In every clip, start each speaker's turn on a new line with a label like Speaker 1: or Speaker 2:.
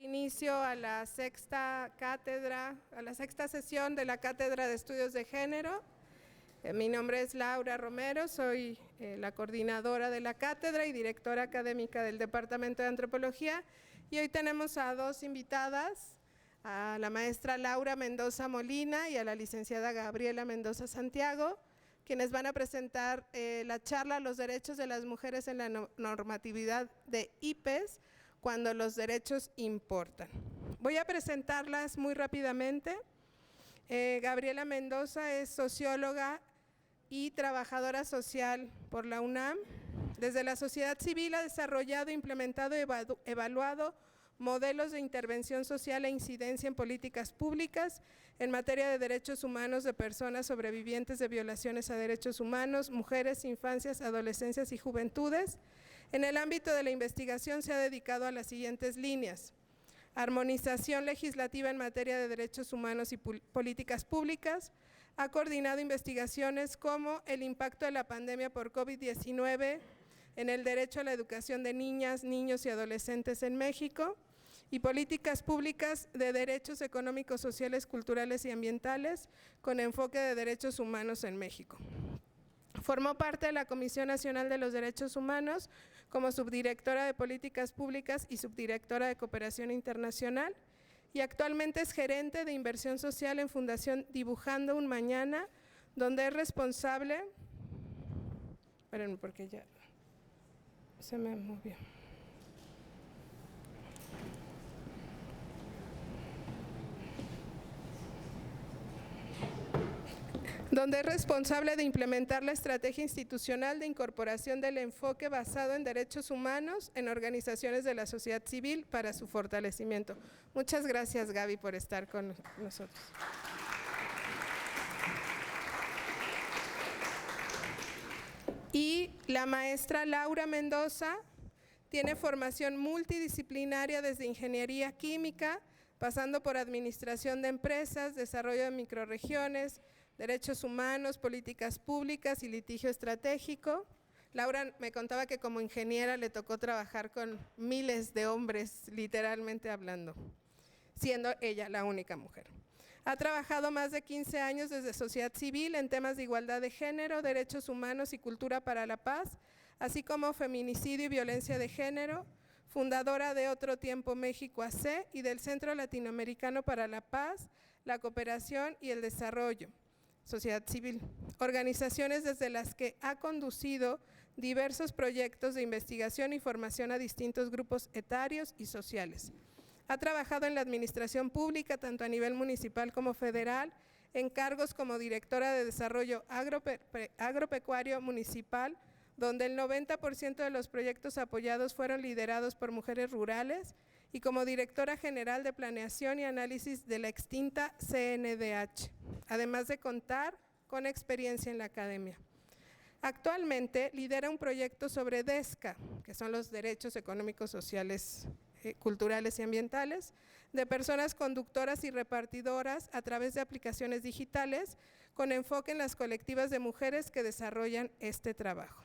Speaker 1: Inicio a la sexta sesión de la Cátedra de Estudios de Género. Mi nombre es Laura Romero, soy la coordinadora de la cátedra y directora académica del Departamento de Antropología. Y hoy tenemos a dos invitadas, a la maestra Laura Mendoza Molina y a la licenciada Gabriela Mendoza Santiago, quienes van a presentar la charla Los derechos de las mujeres en la normatividad de IPES, cuando los derechos importan. Voy a presentarlas muy rápidamente. Gabriela Mendoza es socióloga y trabajadora social por la UNAM. Desde la sociedad civil ha desarrollado, implementado y evaluado modelos de intervención social e incidencia en políticas públicas en materia de derechos humanos de personas sobrevivientes de violaciones a derechos humanos, mujeres, infancias, adolescencias y juventudes. En el ámbito de la investigación se ha dedicado a las siguientes líneas: armonización legislativa en materia de derechos humanos y políticas públicas. Ha coordinado investigaciones como el impacto de la pandemia por COVID-19 en el derecho a la educación de niñas, niños y adolescentes en México, y políticas públicas de derechos económicos, sociales, culturales y ambientales con enfoque de derechos humanos en México. Formó parte de la Comisión Nacional de los Derechos Humanos como subdirectora de Políticas Públicas y subdirectora de Cooperación Internacional, y actualmente es gerente de inversión social en Fundación Dibujando un Mañana, donde es responsable… Espérenme porque ya se me movió. Donde es responsable de implementar la estrategia institucional de incorporación del enfoque basado en derechos humanos en organizaciones de la sociedad civil para su fortalecimiento. Muchas gracias, Gaby, por estar con nosotros. Y la maestra Laura Mendoza tiene formación multidisciplinaria desde ingeniería química, pasando por administración de empresas, desarrollo de microrregiones, derechos humanos, políticas públicas y litigio estratégico. Laura me contaba que como ingeniera le tocó trabajar con miles de hombres, literalmente hablando, siendo ella la única mujer. Ha trabajado más de 15 años desde sociedad civil en temas de igualdad de género, derechos humanos y cultura para la paz, así como feminicidio y violencia de género, fundadora de Otro Tiempo México AC y del Centro Latinoamericano para la Paz, la Cooperación y el Desarrollo, sociedad civil, organizaciones desde las que ha conducido diversos proyectos de investigación y formación a distintos grupos etarios y sociales. Ha trabajado en la administración pública, tanto a nivel municipal como federal, en cargos como directora de Desarrollo Agropecuario Municipal, donde el 90% de los proyectos apoyados fueron liderados por mujeres rurales, y como directora general de Planeación y Análisis de la extinta CNDH, además de contar con experiencia en la academia. Actualmente lidera un proyecto sobre DESCA, que son los derechos económicos, sociales, culturales y ambientales, de personas conductoras y repartidoras a través de aplicaciones digitales, con enfoque en las colectivas de mujeres que desarrollan este trabajo.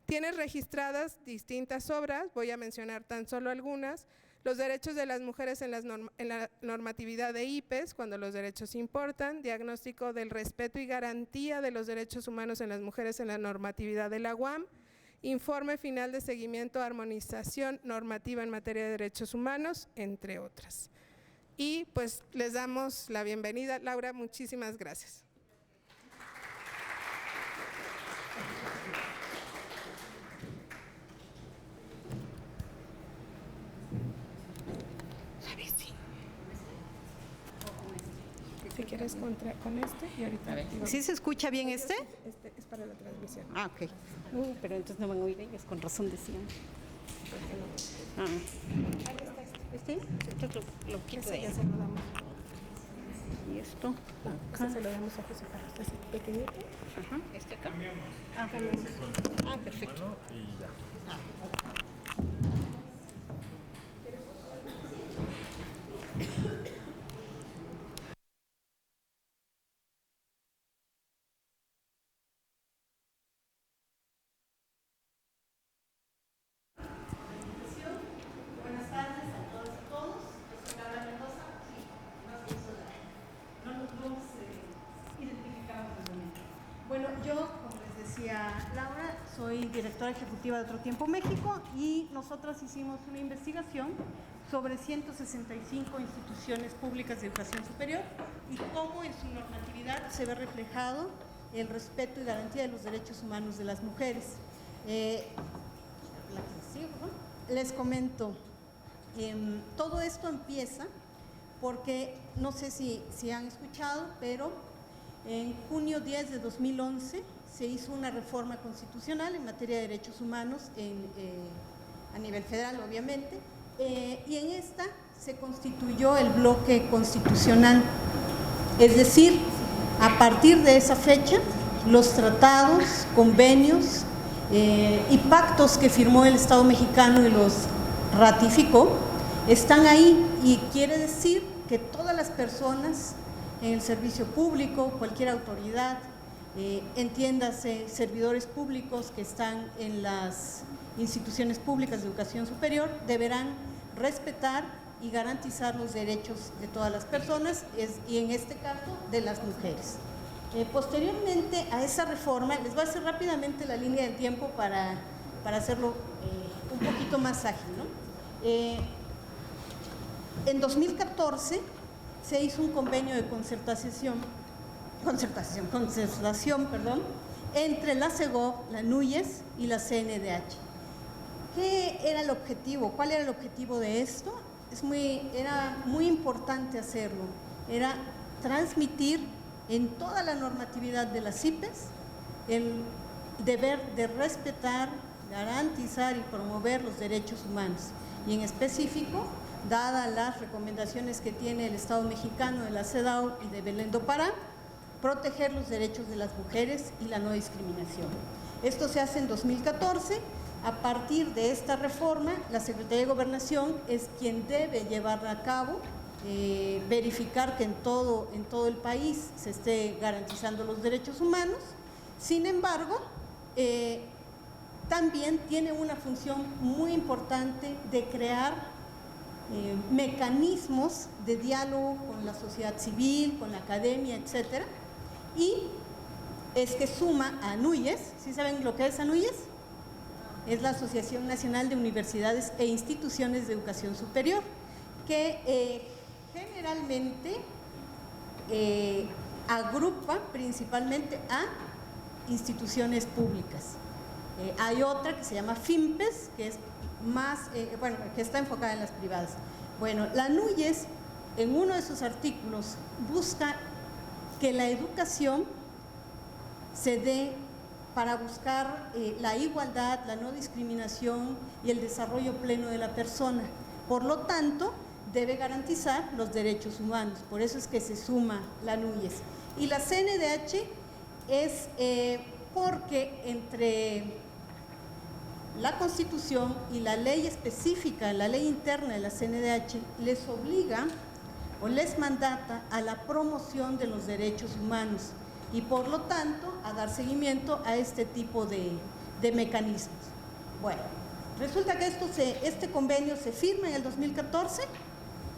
Speaker 1: Tiene registradas distintas obras, voy a mencionar tan solo algunas: Los derechos de las mujeres en la normatividad de IPES, cuando los derechos importan, diagnóstico del respeto y garantía de los derechos humanos en las mujeres en la normatividad de la UAM, informe final de seguimiento, armonización normativa en materia de derechos humanos, entre otras. Y pues les damos la bienvenida. Laura, muchísimas gracias. Si quieres con este y ahorita…
Speaker 2: ¿Sí se escucha bien este?
Speaker 1: Este es para la transmisión.
Speaker 2: Ah, ok. Pero entonces no van a oír ellas, con razón decían.
Speaker 1: Ahí está
Speaker 2: ¿Este? Entonces lo quito de
Speaker 1: ya
Speaker 2: ahí.
Speaker 1: se lo damos.
Speaker 2: Y esto acá.
Speaker 1: Se lo damos a José Carlos, así pequeñito.
Speaker 2: Ajá, este acá. Perfecto.
Speaker 3: Y ya.
Speaker 4: Buenas tardes a todas y todos.
Speaker 3: soy directora ejecutiva de Otro Tiempo México y nosotras hicimos una investigación sobre 165 instituciones públicas de educación superior y cómo en su normatividad se ve reflejado el respeto y garantía de los derechos humanos de las mujeres. Les comento, todo esto empieza porque, no sé si han escuchado, pero en junio 10 de 2011 se hizo una reforma constitucional en materia de derechos humanos a nivel federal, obviamente, y en esta se constituyó el bloque constitucional. Es decir, a partir de esa fecha, los tratados, convenios y pactos que firmó el Estado mexicano y los ratificó, están ahí, y quiere decir que todas las personas en el servicio público, cualquier autoridad, entiéndase servidores públicos que están en las instituciones públicas de educación superior, deberán respetar y garantizar los derechos de todas las personas y en este caso de las mujeres. Posteriormente a esa reforma, les voy a hacer rápidamente la línea del tiempo para hacerlo un poquito más ágil, ¿no? En 2014 se hizo un convenio de concertación, entre la CEGOV, la NUYES y la CNDH. ¿Qué era el objetivo? ¿Cuál era el objetivo de esto? Era muy importante hacerlo, era transmitir en toda la normatividad de las CIPES el deber de respetar, garantizar y promover los derechos humanos, y en específico, dadas las recomendaciones que tiene el Estado mexicano de la CEDAW y de Belén do Pará, proteger los derechos de las mujeres y la no discriminación. Esto se hace en 2014. A partir de esta reforma, la Secretaría de Gobernación es quien debe llevarla a cabo, verificar que en todo el país se esté garantizando los derechos humanos. Sin embargo, también tiene una función muy importante de crear mecanismos de diálogo con la sociedad civil, con la academia, etcétera, y es que suma a ANUYES. ¿Sí saben lo que es ANUYES? Es la Asociación Nacional de Universidades e Instituciones de Educación Superior, que generalmente agrupa principalmente a instituciones públicas. Hay otra que se llama FIMPES, que es más, que está enfocada en las privadas. Bueno, la NUYES, en uno de sus artículos, busca que la educación se dé para buscar la igualdad, la no discriminación y el desarrollo pleno de la persona. Por lo tanto, debe garantizar los derechos humanos. Por eso es que se suma la NUYES. Y la CNDH es porque entre la Constitución y la ley específica, la ley interna de la CNDH, les obliga o les mandata a la promoción de los derechos humanos y por lo tanto a dar seguimiento a este tipo de mecanismos. Bueno, resulta que este convenio se firma en el 2014,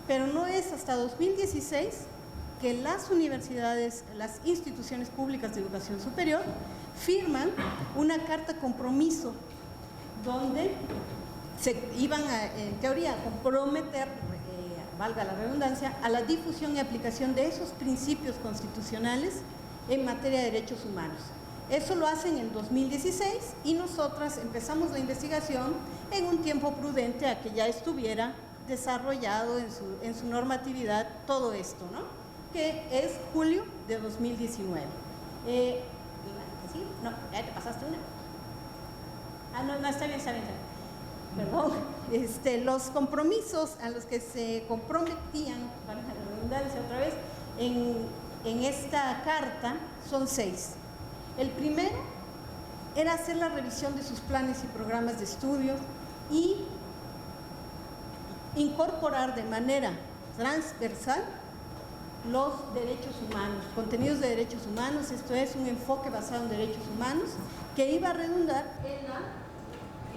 Speaker 3: pero no es hasta 2016 que las universidades, las instituciones públicas de educación superior firman una carta compromiso donde se iban a, en teoría, a comprometer, valga la redundancia, a la difusión y aplicación de esos principios constitucionales en materia de derechos humanos. Eso lo hacen en 2016 y nosotras empezamos la investigación en un tiempo prudente a que ya estuviera desarrollado en su normatividad todo esto, ¿no? Que es julio de 2019. ¿Sí? No, ya te pasaste una. No, está bien. Perdón. Los compromisos a los que se comprometían, para la redundancia otra vez, en esta carta son 6. El primero era hacer la revisión de sus planes y programas de estudios y incorporar de manera transversal los derechos humanos, contenidos de derechos humanos. Esto es un enfoque basado en derechos humanos que iba a redundar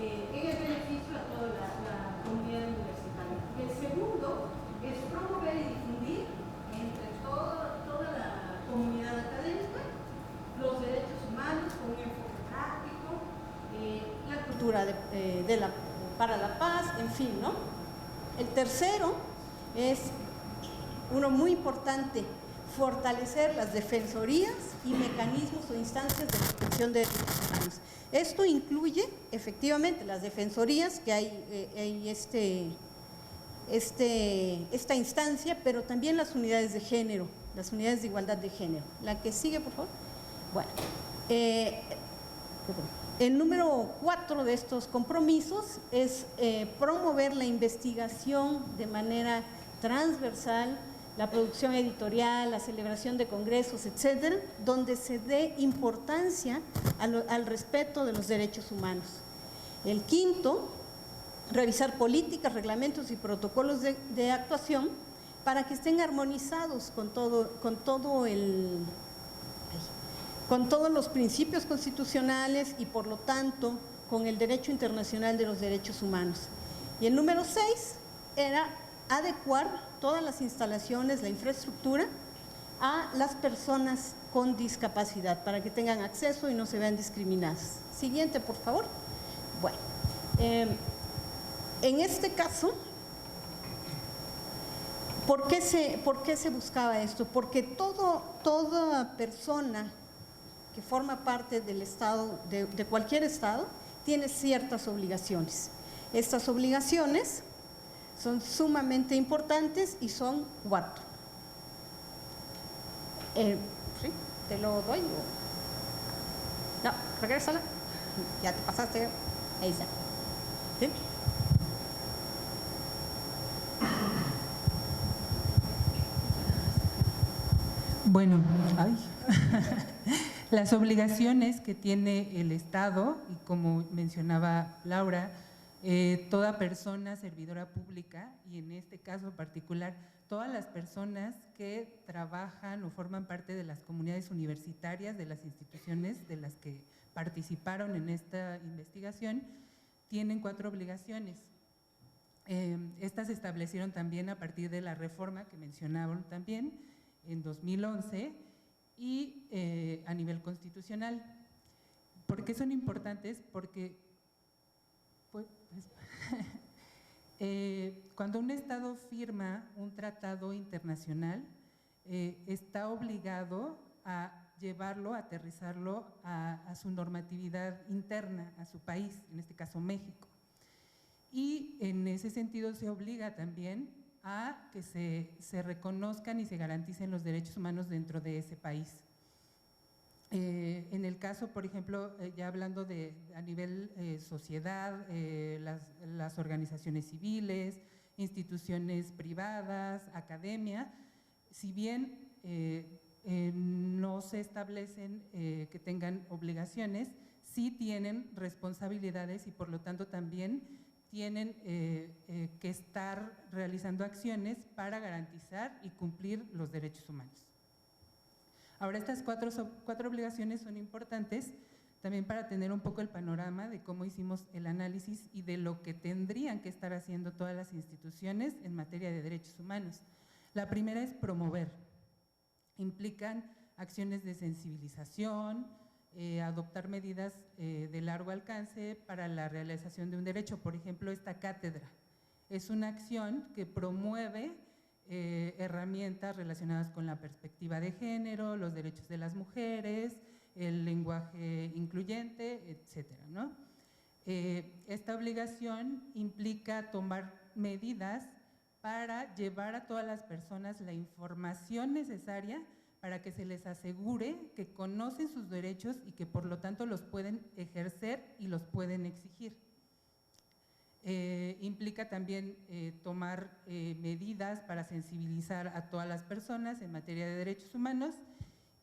Speaker 3: en el beneficio a toda la comunidad universitaria. Y el segundo es promover y difundir entre toda la comunidad académica los derechos humanos con un enfoque práctico, fin, ¿no? El tercero es uno muy importante, fortalecer las defensorías y mecanismos o instancias de protección de derechos humanos. Esto incluye efectivamente las defensorías, que hay esta instancia, pero también las unidades de género, las unidades de igualdad de género. La que sigue, por favor. Bueno, el número 4 de estos compromisos es promover la investigación de manera transversal, la producción editorial, la celebración de congresos, etcétera, donde se dé importancia al respeto de los derechos humanos. El quinto, revisar políticas, reglamentos y protocolos de actuación para que estén armonizados con todos los principios constitucionales y por lo tanto con el derecho internacional de los derechos humanos. Y el número 6 era adecuar todas las instalaciones, la infraestructura a las personas con discapacidad para que tengan acceso y no se vean discriminadas. Siguiente, por favor. Bueno, en este caso, ¿por qué se buscaba esto? Porque toda persona que forma parte del Estado, de cualquier Estado, tiene ciertas obligaciones. Estas obligaciones son sumamente importantes y son 4. ¿Sí? ¿Te lo doy? No, regrésala. Ya te pasaste. Ahí está. ¿Sí?
Speaker 4: Bueno, las obligaciones que tiene el Estado, y como mencionaba Laura, toda persona servidora pública, y en este caso particular, todas las personas que trabajan o forman parte de las comunidades universitarias, de las instituciones de las que participaron en esta investigación, tienen 4 obligaciones. Estas se establecieron también a partir de la reforma que mencionaron también en 2011 y a nivel constitucional. ¿Por qué son importantes? Porque cuando un Estado firma un tratado internacional, está obligado a llevarlo, a aterrizarlo a su normatividad interna, a su país, en este caso México. Y en ese sentido se obliga también a que se reconozcan y se garanticen los derechos humanos dentro de ese país. En el caso, por ejemplo, ya hablando a nivel sociedad, las organizaciones civiles, instituciones privadas, academia, si bien no se establecen que tengan obligaciones, sí tienen responsabilidades y por lo tanto también tienen que estar realizando acciones para garantizar y cumplir los derechos humanos. Ahora, estas cuatro obligaciones son importantes también para tener un poco el panorama de cómo hicimos el análisis y de lo que tendrían que estar haciendo todas las instituciones en materia de derechos humanos. La primera es promover. Implican acciones de sensibilización, adoptar medidas de largo alcance para la realización de un derecho. Por ejemplo, esta cátedra es una acción que promueve herramientas relacionadas con la perspectiva de género, los derechos de las mujeres, el lenguaje incluyente, etcétera, ¿no? Esta obligación implica tomar medidas para llevar a todas las personas la información necesaria para que se les asegure que conocen sus derechos y que por lo tanto los pueden ejercer y los pueden exigir. Implica también tomar medidas para sensibilizar a todas las personas en materia de derechos humanos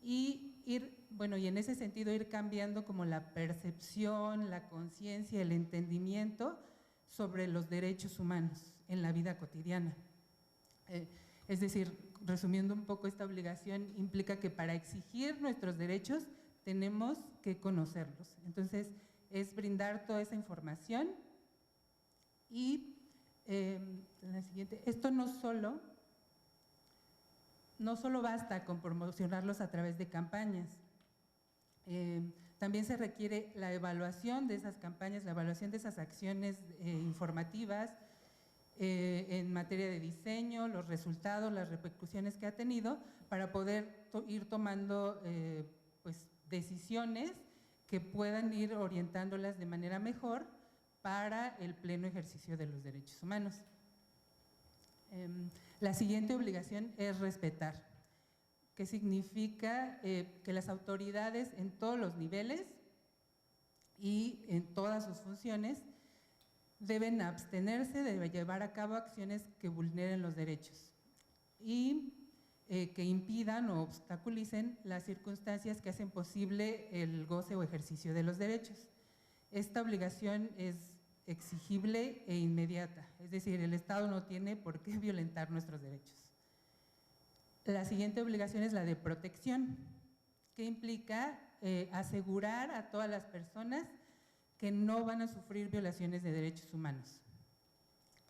Speaker 4: y y en ese sentido ir cambiando como la percepción, la conciencia, el entendimiento sobre los derechos humanos en la vida cotidiana. Es decir, resumiendo un poco, esta obligación implica que para exigir nuestros derechos tenemos que conocerlos. Entonces, es brindar toda esa información y la siguiente, esto no solo basta con promocionarlos a través de campañas. También se requiere la evaluación de esas campañas, la evaluación de esas acciones informativas en materia de diseño, los resultados, las repercusiones que ha tenido, para poder ir tomando pues, decisiones que puedan ir orientándolas de manera mejor para el pleno ejercicio de los derechos humanos. La siguiente obligación es respetar, que significa que las autoridades en todos los niveles y en todas sus funciones deben abstenerse de llevar a cabo acciones que vulneren los derechos y que impidan o obstaculicen las circunstancias que hacen posible el goce o ejercicio de los derechos. Esta obligación es exigible e inmediata, es decir, el Estado no tiene por qué violentar nuestros derechos. La siguiente obligación es la de protección, que implica asegurar a todas las personas que no van a sufrir violaciones de derechos humanos,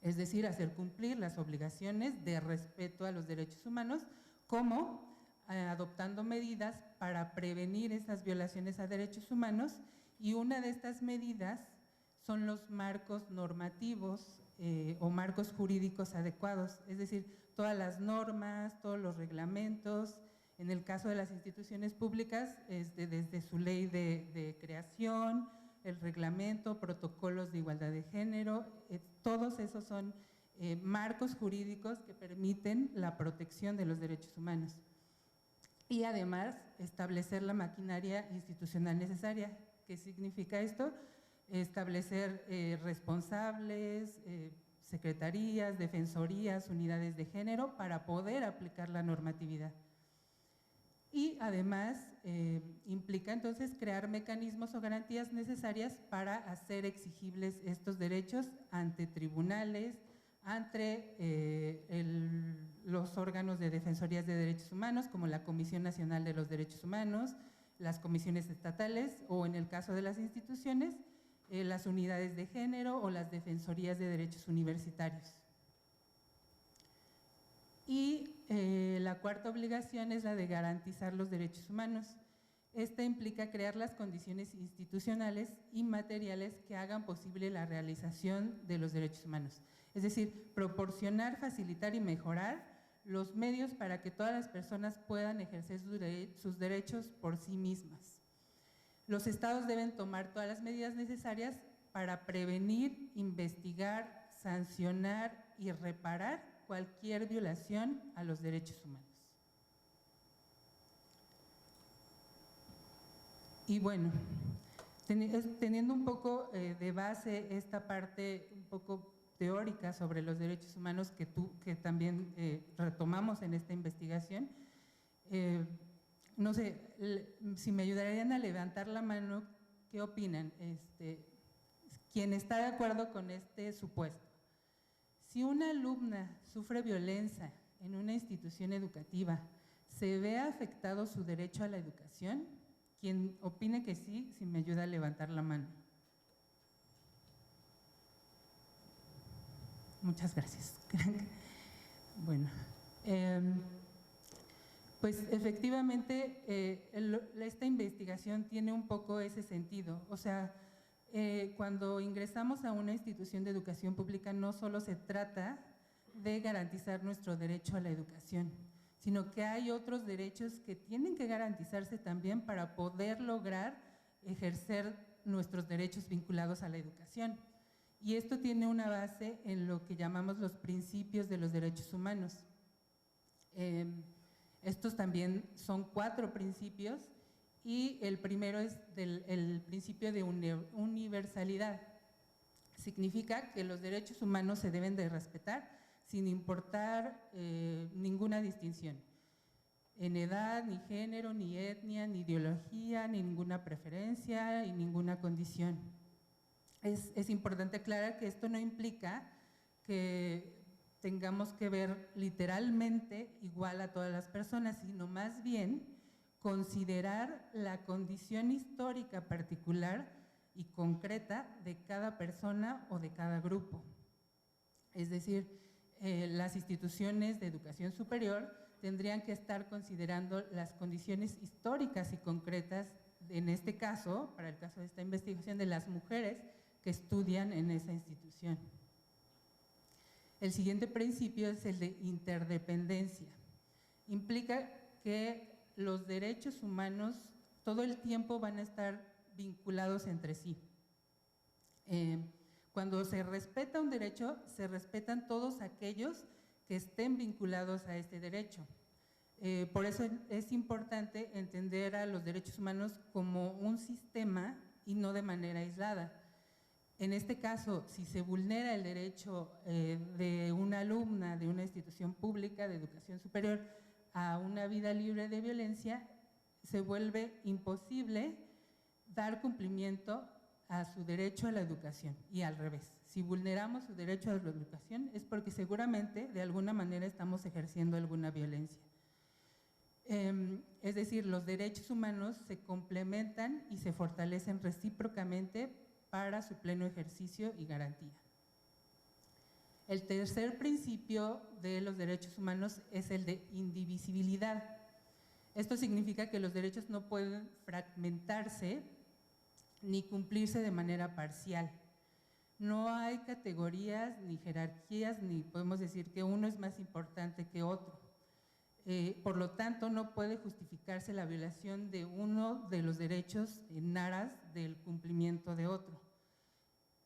Speaker 4: es decir, hacer cumplir las obligaciones de respeto a los derechos humanos, como adoptando medidas para prevenir esas violaciones a derechos humanos, y una de estas medidas son los marcos normativos o marcos jurídicos adecuados, es decir, todas las normas, todos los reglamentos. En el caso de las instituciones públicas, desde su ley de creación, el reglamento, protocolos de igualdad de género, todos esos son marcos jurídicos que permiten la protección de los derechos humanos. Y además, establecer la maquinaria institucional necesaria. ¿Qué significa esto? Establecer responsables, secretarías, defensorías, unidades de género para poder aplicar la normatividad. Y además implica entonces crear mecanismos o garantías necesarias para hacer exigibles estos derechos ante tribunales, ante los órganos de defensorías de derechos humanos, como la Comisión Nacional de los Derechos Humanos, las comisiones estatales o, en el caso de las instituciones, las unidades de género o las defensorías de derechos universitarios. Y la cuarta obligación es la de garantizar los derechos humanos. Esta implica crear las condiciones institucionales y materiales que hagan posible la realización de los derechos humanos. Es decir, proporcionar, facilitar y mejorar los medios para que todas las personas puedan ejercer sus derechos por sí mismas. Los estados deben tomar todas las medidas necesarias para prevenir, investigar, sancionar y reparar cualquier violación a los derechos humanos. Y bueno, teniendo un poco de base esta parte un poco teórica sobre los derechos humanos que también retomamos en esta investigación, no sé, si me ayudarían a levantar la mano, ¿qué opinan? ¿Quién está de acuerdo con este supuesto? Si una alumna sufre violencia en una institución educativa, ¿se ve afectado su derecho a la educación? Quien opine que sí, si me ayuda a levantar la mano. Muchas gracias. Bueno, pues efectivamente esta investigación tiene un poco ese sentido. O sea, cuando ingresamos a una institución de educación pública no solo se trata de garantizar nuestro derecho a la educación, sino que hay otros derechos que tienen que garantizarse también para poder lograr ejercer nuestros derechos vinculados a la educación. Y esto tiene una base en lo que llamamos los principios de los derechos humanos. Estos también son 4 principios y el primero es el principio de universalidad. Significa que los derechos humanos se deben de respetar sin importar ninguna distinción en edad, ni género, ni etnia, ni ideología, ni ninguna preferencia y ninguna condición. Es importante aclarar que esto no implica que tengamos que ver literalmente igual a todas las personas, sino más bien considerar la condición histórica particular y concreta de cada persona o de cada grupo. Es decir, las instituciones de educación superior tendrían que estar considerando las condiciones históricas y concretas, en este caso, para el caso de esta investigación, de las mujeres que estudian en esa institución. El siguiente principio es el de interdependencia. Implica que los derechos humanos todo el tiempo van a estar vinculados entre sí. Cuando se respeta un derecho, se respetan todos aquellos que estén vinculados a este derecho. Por eso es importante entender a los derechos humanos como un sistema y no de manera aislada. En este caso, si se vulnera el derecho de una alumna de una institución pública de educación superior a una vida libre de violencia, se vuelve imposible dar cumplimiento a su derecho a la educación y al revés. Si vulneramos su derecho a la educación es porque seguramente de alguna manera estamos ejerciendo alguna violencia. Es decir, los derechos humanos se complementan y se fortalecen recíprocamente para su pleno ejercicio y garantía. El tercer principio de los derechos humanos es el de indivisibilidad. Esto significa que los derechos no pueden fragmentarse ni cumplirse de manera parcial. No hay categorías ni jerarquías, ni podemos decir que uno es más importante que otro. Por lo tanto, no puede justificarse la violación de uno de los derechos en aras del cumplimiento de otro.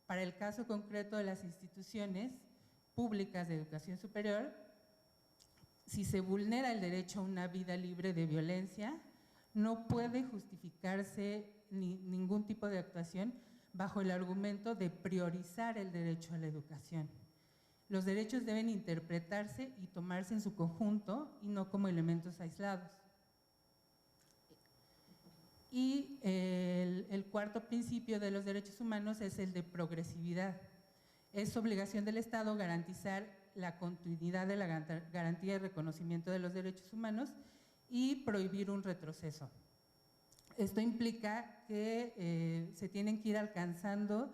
Speaker 4: Para el caso concreto de las instituciones públicas de educación superior, si se vulnera el derecho a una vida libre de violencia, no puede justificarse ningún tipo de actuación bajo el argumento de priorizar el derecho a la educación. Los derechos deben interpretarse y tomarse en su conjunto y no como elementos aislados. Y el cuarto principio de los derechos humanos es el de progresividad. Es obligación del Estado garantizar la continuidad de la garantía y reconocimiento de los derechos humanos y prohibir un retroceso. Esto implica que se tienen que ir alcanzando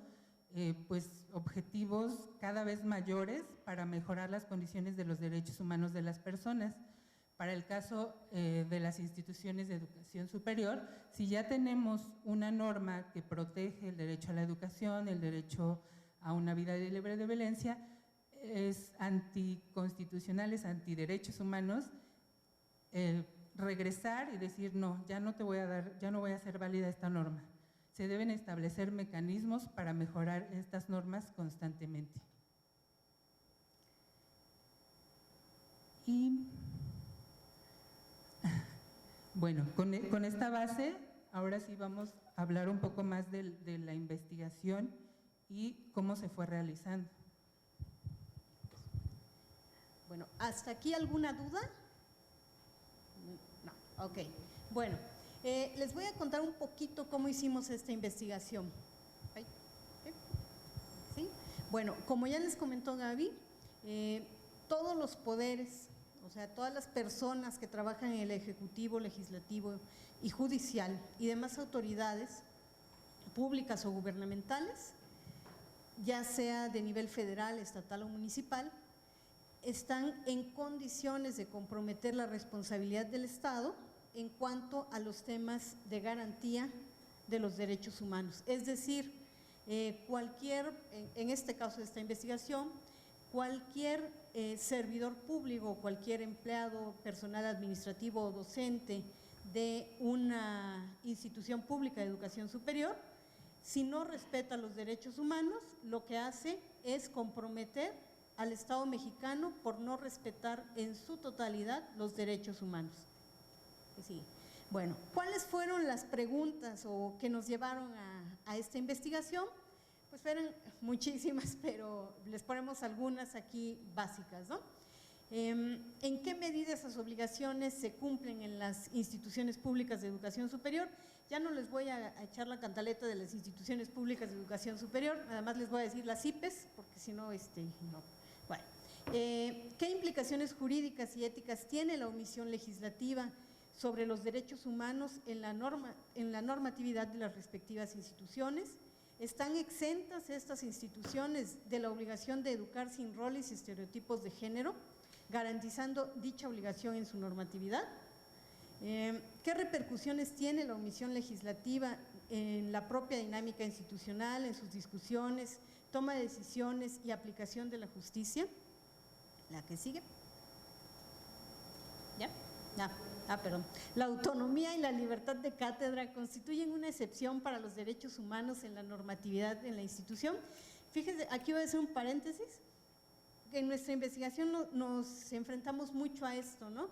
Speaker 4: objetivos cada vez mayores para mejorar las condiciones de los derechos humanos de las personas. Para el caso de las instituciones de educación superior, si ya tenemos una norma que protege el derecho a la educación, el derecho a una vida libre de violencia, es anticonstitucional, es antiderechos humanos, regresar y decir no, ya no voy a hacer válida esta norma. Se deben establecer mecanismos para mejorar estas normas constantemente. Y bueno, con esta base, ahora sí vamos a hablar un poco más de la investigación y cómo se fue realizando.
Speaker 3: Bueno, ¿hasta aquí alguna duda? No, ok. Bueno, les voy a contar un poquito cómo hicimos esta investigación. ¿Sí? Bueno, como ya les comentó Gaby, todos los poderes, o sea, todas las personas que trabajan en el Ejecutivo, Legislativo y Judicial y demás autoridades públicas o gubernamentales, ya sea de nivel federal, estatal o municipal, están en condiciones de comprometer la responsabilidad del Estado en cuanto a los temas de garantía de los derechos humanos. Es decir, en este caso de esta investigación, cualquier servidor público, cualquier empleado, personal administrativo o docente de una institución pública de educación superior, si no respeta los derechos humanos, lo que hace es comprometer al Estado mexicano por no respetar en su totalidad los derechos humanos. Sí. Bueno, ¿cuáles fueron las preguntas que nos llevaron a esta investigación? Pues fueron muchísimas, pero les ponemos algunas aquí básicas, ¿no? ¿En qué medida esas obligaciones se cumplen en las instituciones públicas de educación superior? Ya no les voy a echar la cantaleta de las instituciones públicas de educación superior, nada más les voy a decir las IPES, porque si no, no. Bueno, ¿qué implicaciones jurídicas y éticas tiene la omisión legislativa sobre los derechos humanos en la normatividad de las respectivas instituciones? ¿Están exentas estas instituciones de la obligación de educar sin roles y estereotipos de género, garantizando dicha obligación en su normatividad? ¿Qué repercusiones tiene la omisión legislativa en la propia dinámica institucional, en sus discusiones, toma de decisiones y aplicación de la justicia? La que sigue. ¿Ya? Perdón. La autonomía y la libertad de cátedra constituyen una excepción para los derechos humanos en la normatividad en la institución. Fíjense, aquí voy a hacer un paréntesis. En nuestra investigación nos enfrentamos mucho a esto, ¿no?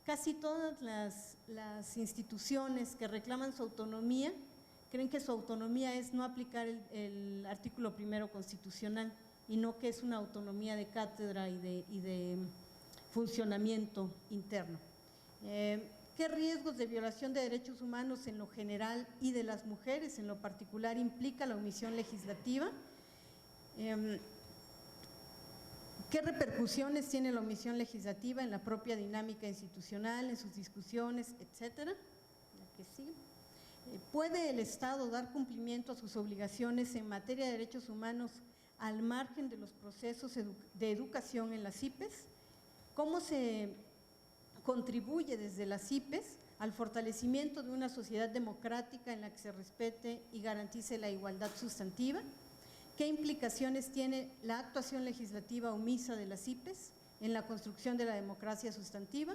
Speaker 3: Casi todas las instituciones que reclaman su autonomía creen que su autonomía es no aplicar el artículo 1 constitucional y no que es una autonomía de cátedra y de funcionamiento interno. ¿Qué riesgos de violación de derechos humanos en lo general y de las mujeres en lo particular implica la omisión legislativa? ¿Qué repercusiones tiene la omisión legislativa en la propia dinámica institucional, en sus discusiones, etcétera? La que sigue. ¿Puede el Estado dar cumplimiento a sus obligaciones en materia de derechos humanos al margen de los procesos de educación en las IPES? ¿Cómo se contribuye desde las IPES al fortalecimiento de una sociedad democrática en la que se respete y garantice la igualdad sustantiva? ¿Qué implicaciones tiene la actuación legislativa omisa de las IPES en la construcción de la democracia sustantiva?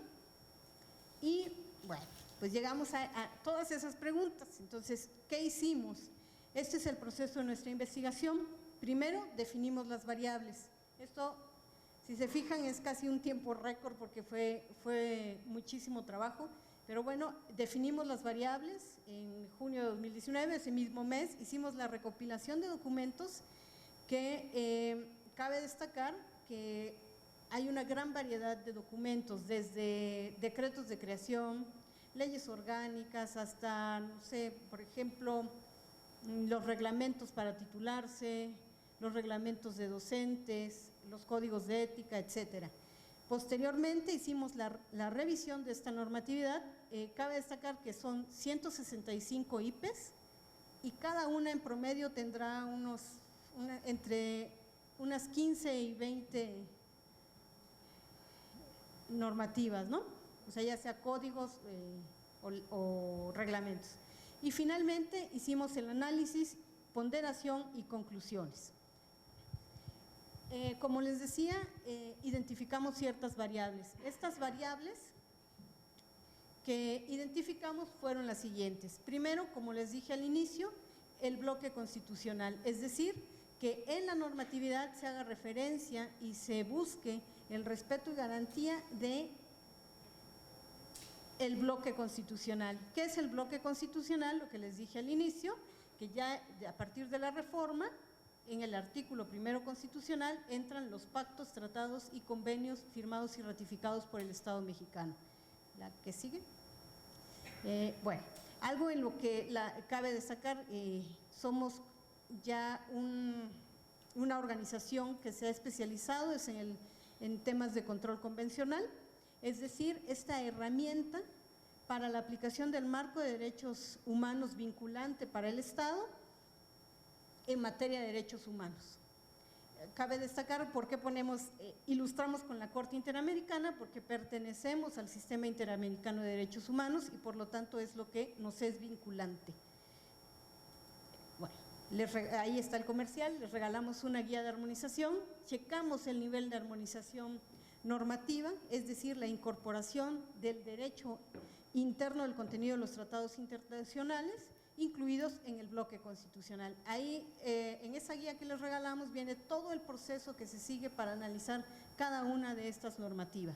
Speaker 3: Y bueno, pues llegamos a todas esas preguntas. Entonces, ¿qué hicimos? Este es el proceso de nuestra investigación. Primero, definimos las variables. Esto, si se fijan, es casi un tiempo récord porque fue muchísimo trabajo. Pero bueno, definimos las variables en junio de 2019, ese mismo mes, hicimos la recopilación de documentos que cabe destacar que hay una gran variedad de documentos, desde decretos de creación, leyes orgánicas, hasta, no sé, por ejemplo, los reglamentos para titularse, los reglamentos de docentes, los códigos de ética, etcétera. Posteriormente hicimos la revisión de esta normatividad. Cabe destacar que son 165 IPES y cada una en promedio tendrá entre unas 15 y 20 normativas, ¿no? O sea, ya sea códigos o reglamentos. Y finalmente hicimos el análisis, ponderación y conclusiones. Como les decía, identificamos ciertas variables. Estas variables que identificamos fueron las siguientes. Primero, como les dije al inicio, el bloque constitucional, es decir, que en la normatividad se haga referencia y se busque el respeto y garantía de el bloque constitucional. ¿Qué es el bloque constitucional? Lo que les dije al inicio, que ya a partir de la reforma, en el artículo 1 constitucional entran los pactos, tratados y convenios firmados y ratificados por el Estado mexicano. La que sigue. Bueno, algo en lo que cabe destacar, somos ya una organización que se ha especializado en temas de control convencional, es decir, esta herramienta para la aplicación del marco de derechos humanos vinculante para el Estado en materia de derechos humanos. Cabe destacar por qué ilustramos con la Corte Interamericana, porque pertenecemos al Sistema Interamericano de Derechos Humanos y por lo tanto es lo que nos es vinculante. Bueno, ahí está el comercial, les regalamos una guía de armonización, checamos el nivel de armonización normativa, es decir, la incorporación del derecho interno del contenido de los tratados internacionales, incluidos en el bloque constitucional. Ahí, en esa guía que les regalamos, viene todo el proceso que se sigue para analizar cada una de estas normativas.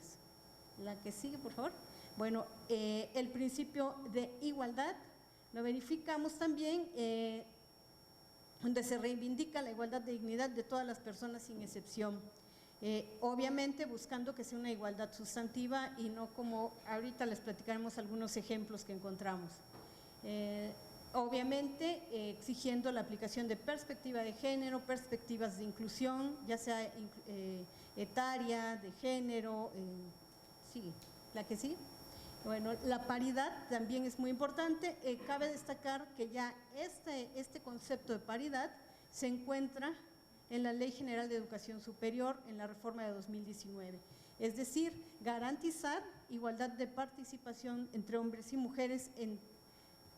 Speaker 3: La que sigue, por favor. Bueno, el principio de igualdad lo verificamos también, donde se reivindica la igualdad de dignidad de todas las personas sin excepción. Obviamente buscando que sea una igualdad sustantiva y no como ahorita les platicaremos algunos ejemplos que encontramos. Obviamente exigiendo la aplicación de perspectiva de género, perspectivas de inclusión, ya sea etaria, de género, sigue, la que sigue. Bueno, la paridad también es muy importante. Cabe destacar que ya este concepto de paridad se encuentra en la Ley General de Educación Superior en la reforma de 2019. Es decir, garantizar igualdad de participación entre hombres y mujeres en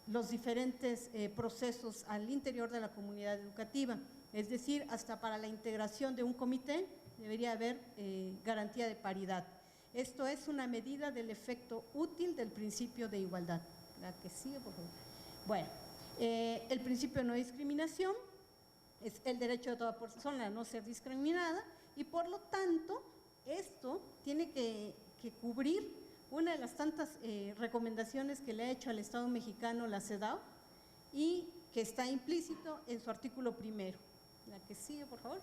Speaker 3: los diferentes procesos al interior de la comunidad educativa, es decir, hasta para la integración de un comité debería haber garantía de paridad. Esto es una medida del efecto útil del principio de igualdad. La que sigue, por favor. Bueno, el principio de no discriminación es el derecho de toda persona a no ser discriminada y por lo tanto esto tiene que cubrir una de las tantas recomendaciones que le ha hecho al Estado mexicano la CEDAW y que está implícito en su artículo primero. La que sigue, por favor.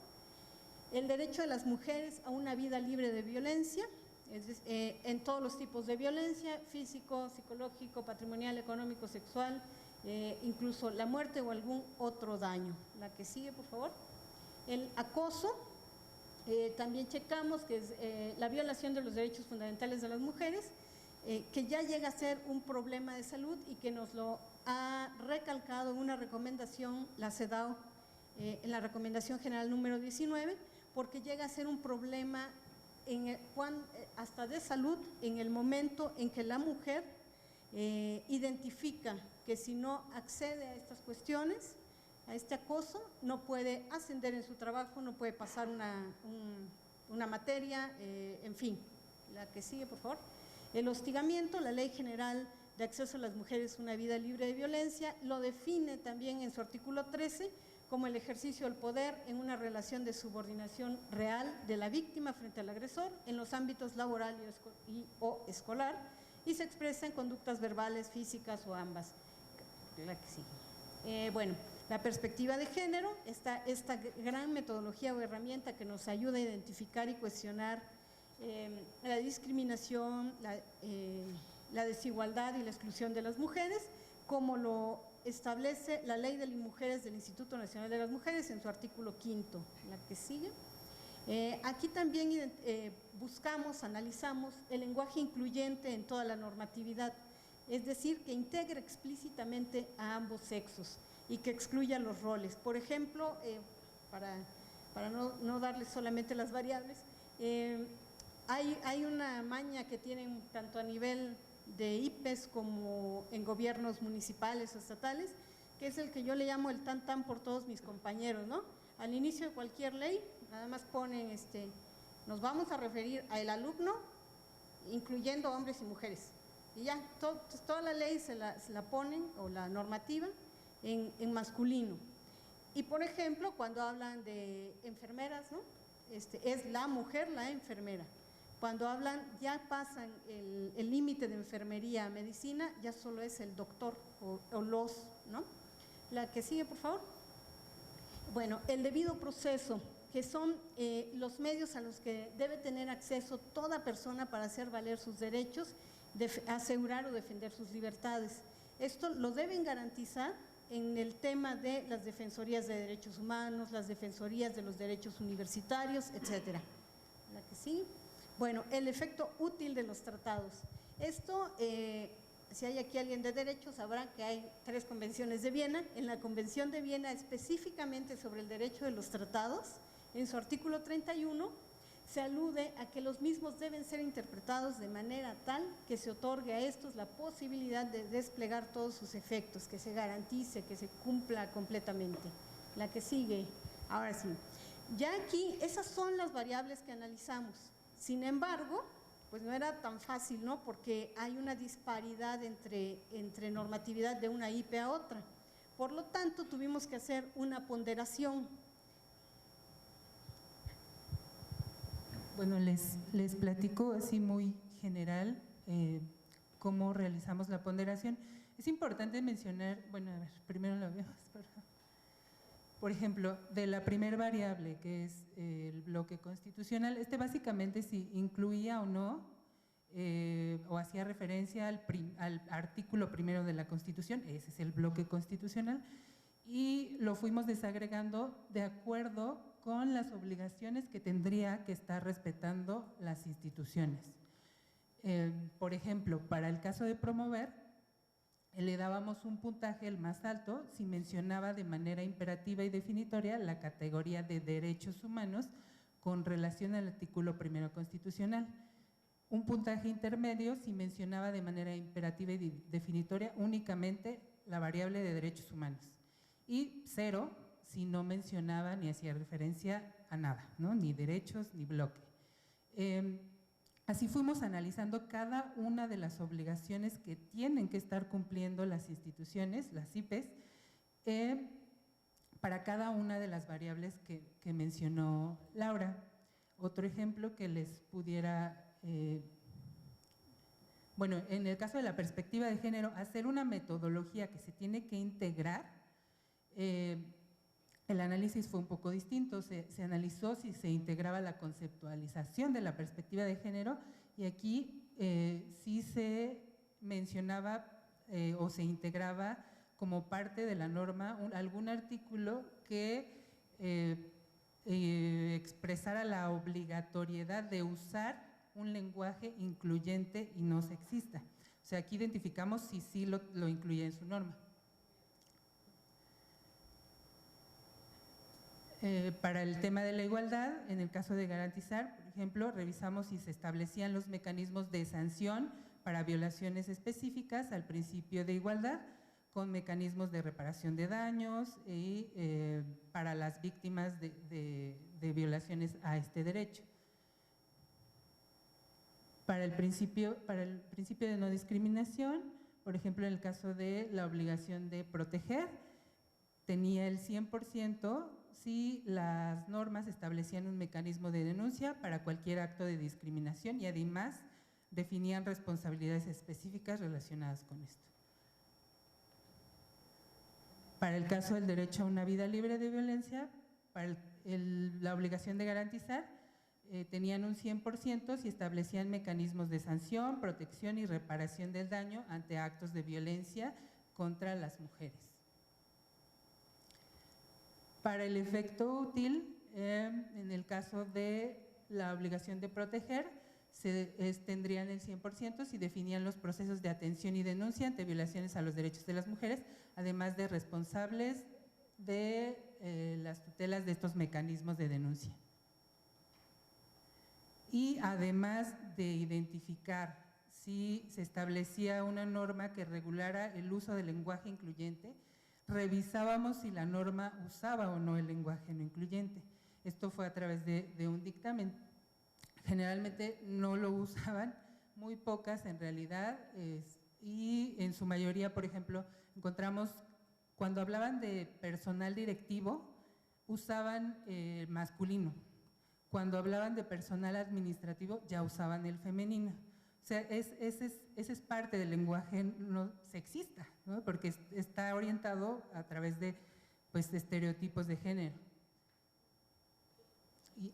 Speaker 3: El derecho de las mujeres a una vida libre de violencia, en todos los tipos de violencia, físico, psicológico, patrimonial, económico, sexual, incluso la muerte o algún otro daño. La que sigue, por favor. El acoso, también checamos que es la violación de los derechos fundamentales de las mujeres, que ya llega a ser un problema de salud y que nos lo ha recalcado en una recomendación la CEDAW, en la recomendación general número 19, porque llega a ser un problema hasta de salud en el momento en que la mujer identifica que si no accede a estas cuestiones, a este acoso, no puede ascender en su trabajo, no puede pasar una materia, en fin. La que sigue, por favor. El hostigamiento, la Ley General de Acceso a las Mujeres a una Vida Libre de Violencia, lo define también en su artículo 13 como el ejercicio del poder en una relación de subordinación real de la víctima frente al agresor en los ámbitos laboral o escolar y se expresa en conductas verbales, físicas o ambas. La que sigue. Bueno, la perspectiva de género, esta gran metodología o herramienta que nos ayuda a identificar y cuestionar la discriminación, la desigualdad y la exclusión de las mujeres, como lo establece la Ley de las Mujeres del Instituto Nacional de las Mujeres en su artículo 5. La que sigue. Aquí también buscamos, analizamos el lenguaje incluyente en toda la normatividad, es decir, que integre explícitamente a ambos sexos y que excluya los roles. Por ejemplo, para no darles solamente las variables, hay una maña que tienen tanto a nivel de IPES como en gobiernos municipales o estatales, que es el que yo le llamo el tan por todos mis compañeros, ¿no? Al inicio de cualquier ley, nada más ponen, nos vamos a referir al alumno, incluyendo hombres y mujeres. Y ya, toda la ley se la ponen, o la normativa, en masculino. Y por ejemplo, cuando hablan de enfermeras, ¿no? Es la mujer, la enfermera. Cuando hablan, ya pasan el límite de enfermería a medicina, ya solo es el doctor o los, ¿no? La que sigue, por favor. Bueno, el debido proceso, que son los medios a los que debe tener acceso toda persona para hacer valer sus derechos, asegurar o defender sus libertades. Esto lo deben garantizar en el tema de las defensorías de derechos humanos, las defensorías de los derechos universitarios, etcétera. La que sigue. Bueno, el efecto útil de los tratados. Esto, si hay aquí alguien de derecho, sabrá que hay 3 convenciones de Viena. En la Convención de Viena, específicamente sobre el derecho de los tratados, en su artículo 31, se alude a que los mismos deben ser interpretados de manera tal que se otorgue a estos la posibilidad de desplegar todos sus efectos, que se garantice, que se cumpla completamente. La que sigue, ahora sí. Ya aquí, esas son las variables que analizamos. Sin embargo, pues no era tan fácil, ¿no? Porque hay una disparidad entre normatividad de una IP a otra. Por lo tanto, tuvimos que hacer una ponderación.
Speaker 4: Bueno, les platico así muy general cómo realizamos la ponderación. Es importante mencionar, bueno, a ver, primero lo vemos, por ejemplo, de la primera variable, que es el bloque constitucional, básicamente si incluía o no, o hacía referencia al artículo primero de la Constitución, ese es el bloque constitucional, y lo fuimos desagregando de acuerdo con las obligaciones que tendría que estar respetando las instituciones. Por ejemplo, para el caso de promover, le dábamos un puntaje el más alto si mencionaba de manera imperativa y definitoria la categoría de derechos humanos con relación al artículo primero constitucional. Un puntaje intermedio si mencionaba de manera imperativa y definitoria únicamente la variable de derechos humanos. Y 0 si no mencionaba ni hacía referencia a nada, ¿no? Ni derechos ni bloque. Así fuimos analizando cada una de las obligaciones que tienen que estar cumpliendo las instituciones, las IPES, para cada una de las variables que mencionó Laura. Otro ejemplo que les pudiera… bueno, en el caso de la perspectiva de género, hacer una metodología que se tiene que integrar, el análisis fue un poco distinto, se analizó si se integraba la conceptualización de la perspectiva de género y aquí sí se mencionaba o se integraba como parte de la norma algún artículo que expresara la obligatoriedad de usar un lenguaje incluyente y no sexista. O sea, aquí identificamos si sí lo incluye en su norma. Para el tema de la igualdad, en el caso de garantizar, por ejemplo, revisamos si se establecían los mecanismos de sanción para violaciones específicas al principio de igualdad, con mecanismos de reparación de daños y para las víctimas de violaciones a este derecho. Para el principio de no discriminación, por ejemplo, en el caso de la obligación de proteger, tenía el 100% si las normas establecían un mecanismo de denuncia para cualquier acto de discriminación y además definían responsabilidades específicas relacionadas con esto. Para el caso del derecho a una vida libre de violencia, para la obligación de garantizar, tenían un 100% si establecían mecanismos de sanción, protección y reparación del daño ante actos de violencia contra las mujeres. Para el efecto útil, en el caso de la obligación de proteger, tendrían el 100% si definían los procesos de atención y denuncia ante violaciones a los derechos de las mujeres, además de responsables de las tutelas de estos mecanismos de denuncia. Y además de identificar si se establecía una norma que regulara el uso del lenguaje incluyente, revisábamos si la norma usaba o no el lenguaje no incluyente. Esto fue a través de un dictamen. Generalmente no lo usaban, muy pocas en realidad, y en su mayoría, por ejemplo, encontramos cuando hablaban de personal directivo, usaban masculino. Cuando hablaban de personal administrativo, ya usaban el femenino. O sea, ese es parte del lenguaje no sexista, ¿no? Porque está orientado a través de pues, estereotipos de género. Sí.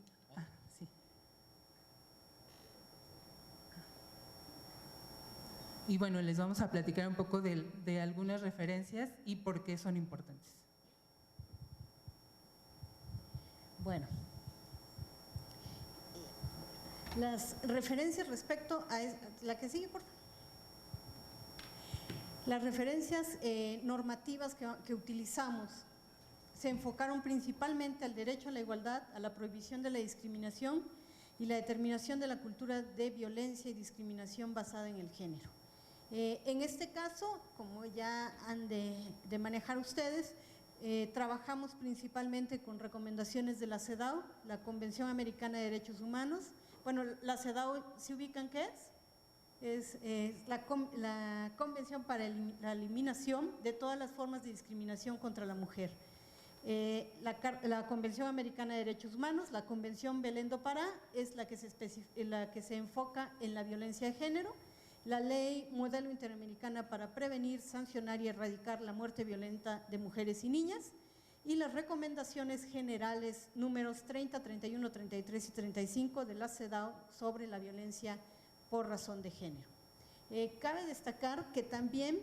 Speaker 4: Y bueno, les vamos a platicar un poco de algunas referencias y por qué son importantes.
Speaker 3: Bueno. Las referencias respecto a… La que sigue, por favor. Las referencias normativas que utilizamos se enfocaron principalmente al derecho a la igualdad, a la prohibición de la discriminación y la determinación de la cultura de violencia y discriminación basada en el género. En este caso, como ya han de manejar ustedes, trabajamos principalmente con recomendaciones de la CEDAW, la Convención Americana de Derechos Humanos. Bueno, la CEDAW, ¿se ubican qué es? Es la Convención para la Eliminación de todas las formas de discriminación contra la mujer. La Convención Americana de Derechos Humanos, la Convención Belén do Pará, es la que se enfoca en la violencia de género. La Ley Modelo Interamericana para prevenir, sancionar y erradicar la muerte violenta de mujeres y niñas. Y las recomendaciones generales números 30, 31, 33 y 35 de la CEDAW sobre la violencia por razón de género. Cabe destacar que también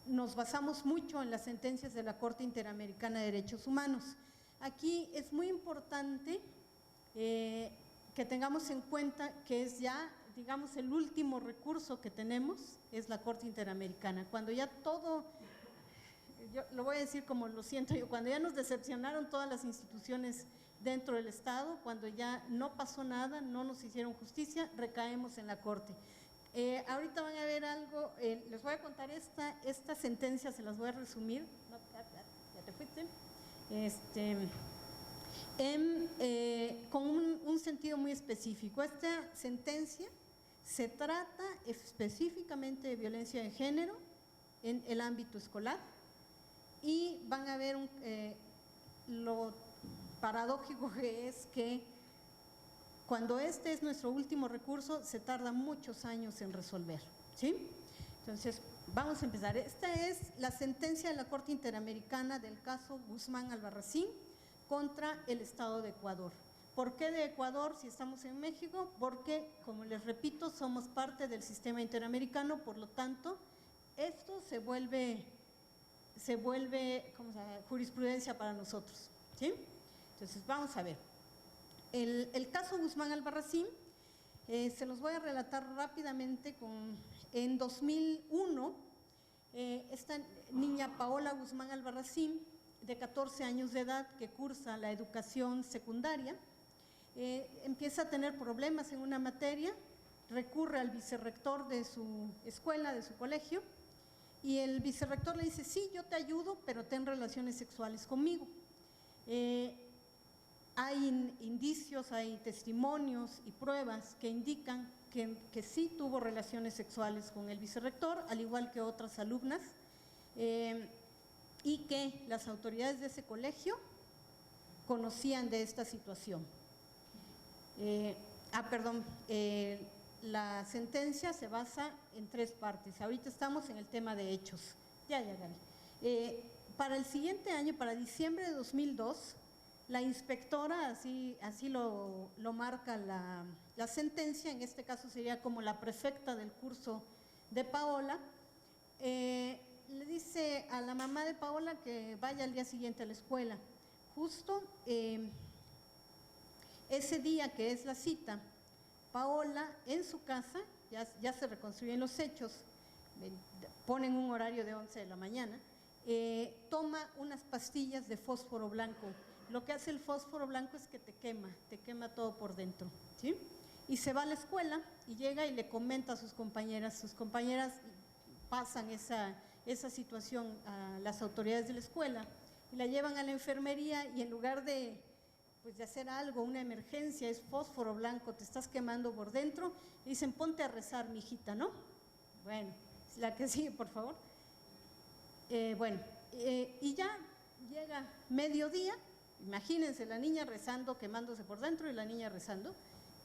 Speaker 3: nos basamos mucho en las sentencias de la Corte Interamericana de Derechos Humanos. Aquí es muy importante que tengamos en cuenta que es ya, digamos, el último recurso que tenemos, es la Corte Interamericana. Cuando ya todo… Yo lo voy a decir como lo siento yo, cuando ya nos decepcionaron todas las instituciones dentro del Estado, cuando ya no pasó nada, no nos hicieron justicia, recaemos en la Corte. Ahorita van a ver algo, les voy a contar esta sentencia, se las voy a resumir. No, ya te fuiste. con un sentido muy específico. Esta sentencia se trata específicamente de violencia de género en el ámbito escolar y van a ver lo paradójico que es que cuando este es nuestro último recurso se tarda muchos años en resolver, ¿sí? Entonces, vamos a empezar. Esta es la sentencia de la Corte Interamericana del caso Guzmán Albarracín contra el Estado de Ecuador. ¿Por qué de Ecuador si estamos en México? Porque, como les repito, somos parte del sistema interamericano, por lo tanto, esto se vuelve jurisprudencia para nosotros, ¿sí? Entonces, vamos a ver. El caso Guzmán Albarracín, se los voy a relatar rápidamente. En 2001, esta niña Paola Guzmán Albarracín, de 14 años de edad, que cursa la educación secundaria, empieza a tener problemas en una materia, recurre al vicerrector de su escuela, de su colegio, y el vicerrector le dice: sí, yo te ayudo, pero ten relaciones sexuales conmigo. Hay indicios, hay testimonios y pruebas que indican que sí tuvo relaciones sexuales con el vicerrector, al igual que otras alumnas, y que las autoridades de ese colegio conocían de esta situación. La sentencia se basa en 3 partes. Ahorita estamos en el tema de hechos. Ya, Gaby. Para el siguiente año, para diciembre de 2002, la inspectora, así lo marca la sentencia, en este caso sería como la prefecta del curso de Paola, le dice a la mamá de Paola que vaya al día siguiente a la escuela. Justo ese día que es la cita, Paola en su casa, ya se reconstruyen los hechos, ponen un horario de 11 de la mañana, toma unas pastillas de fósforo blanco. Lo que hace el fósforo blanco es que te quema todo por dentro, ¿sí? Y se va a la escuela y llega y le comenta a sus compañeras pasan esa situación a las autoridades de la escuela y la llevan a la enfermería, y en lugar de hacer algo, una emergencia, es fósforo blanco, te estás quemando por dentro, y dicen: ponte a rezar, mijita, ¿no? Bueno, la que sigue, por favor. Y ya llega mediodía. Imagínense, la niña rezando, quemándose por dentro, y la niña rezando,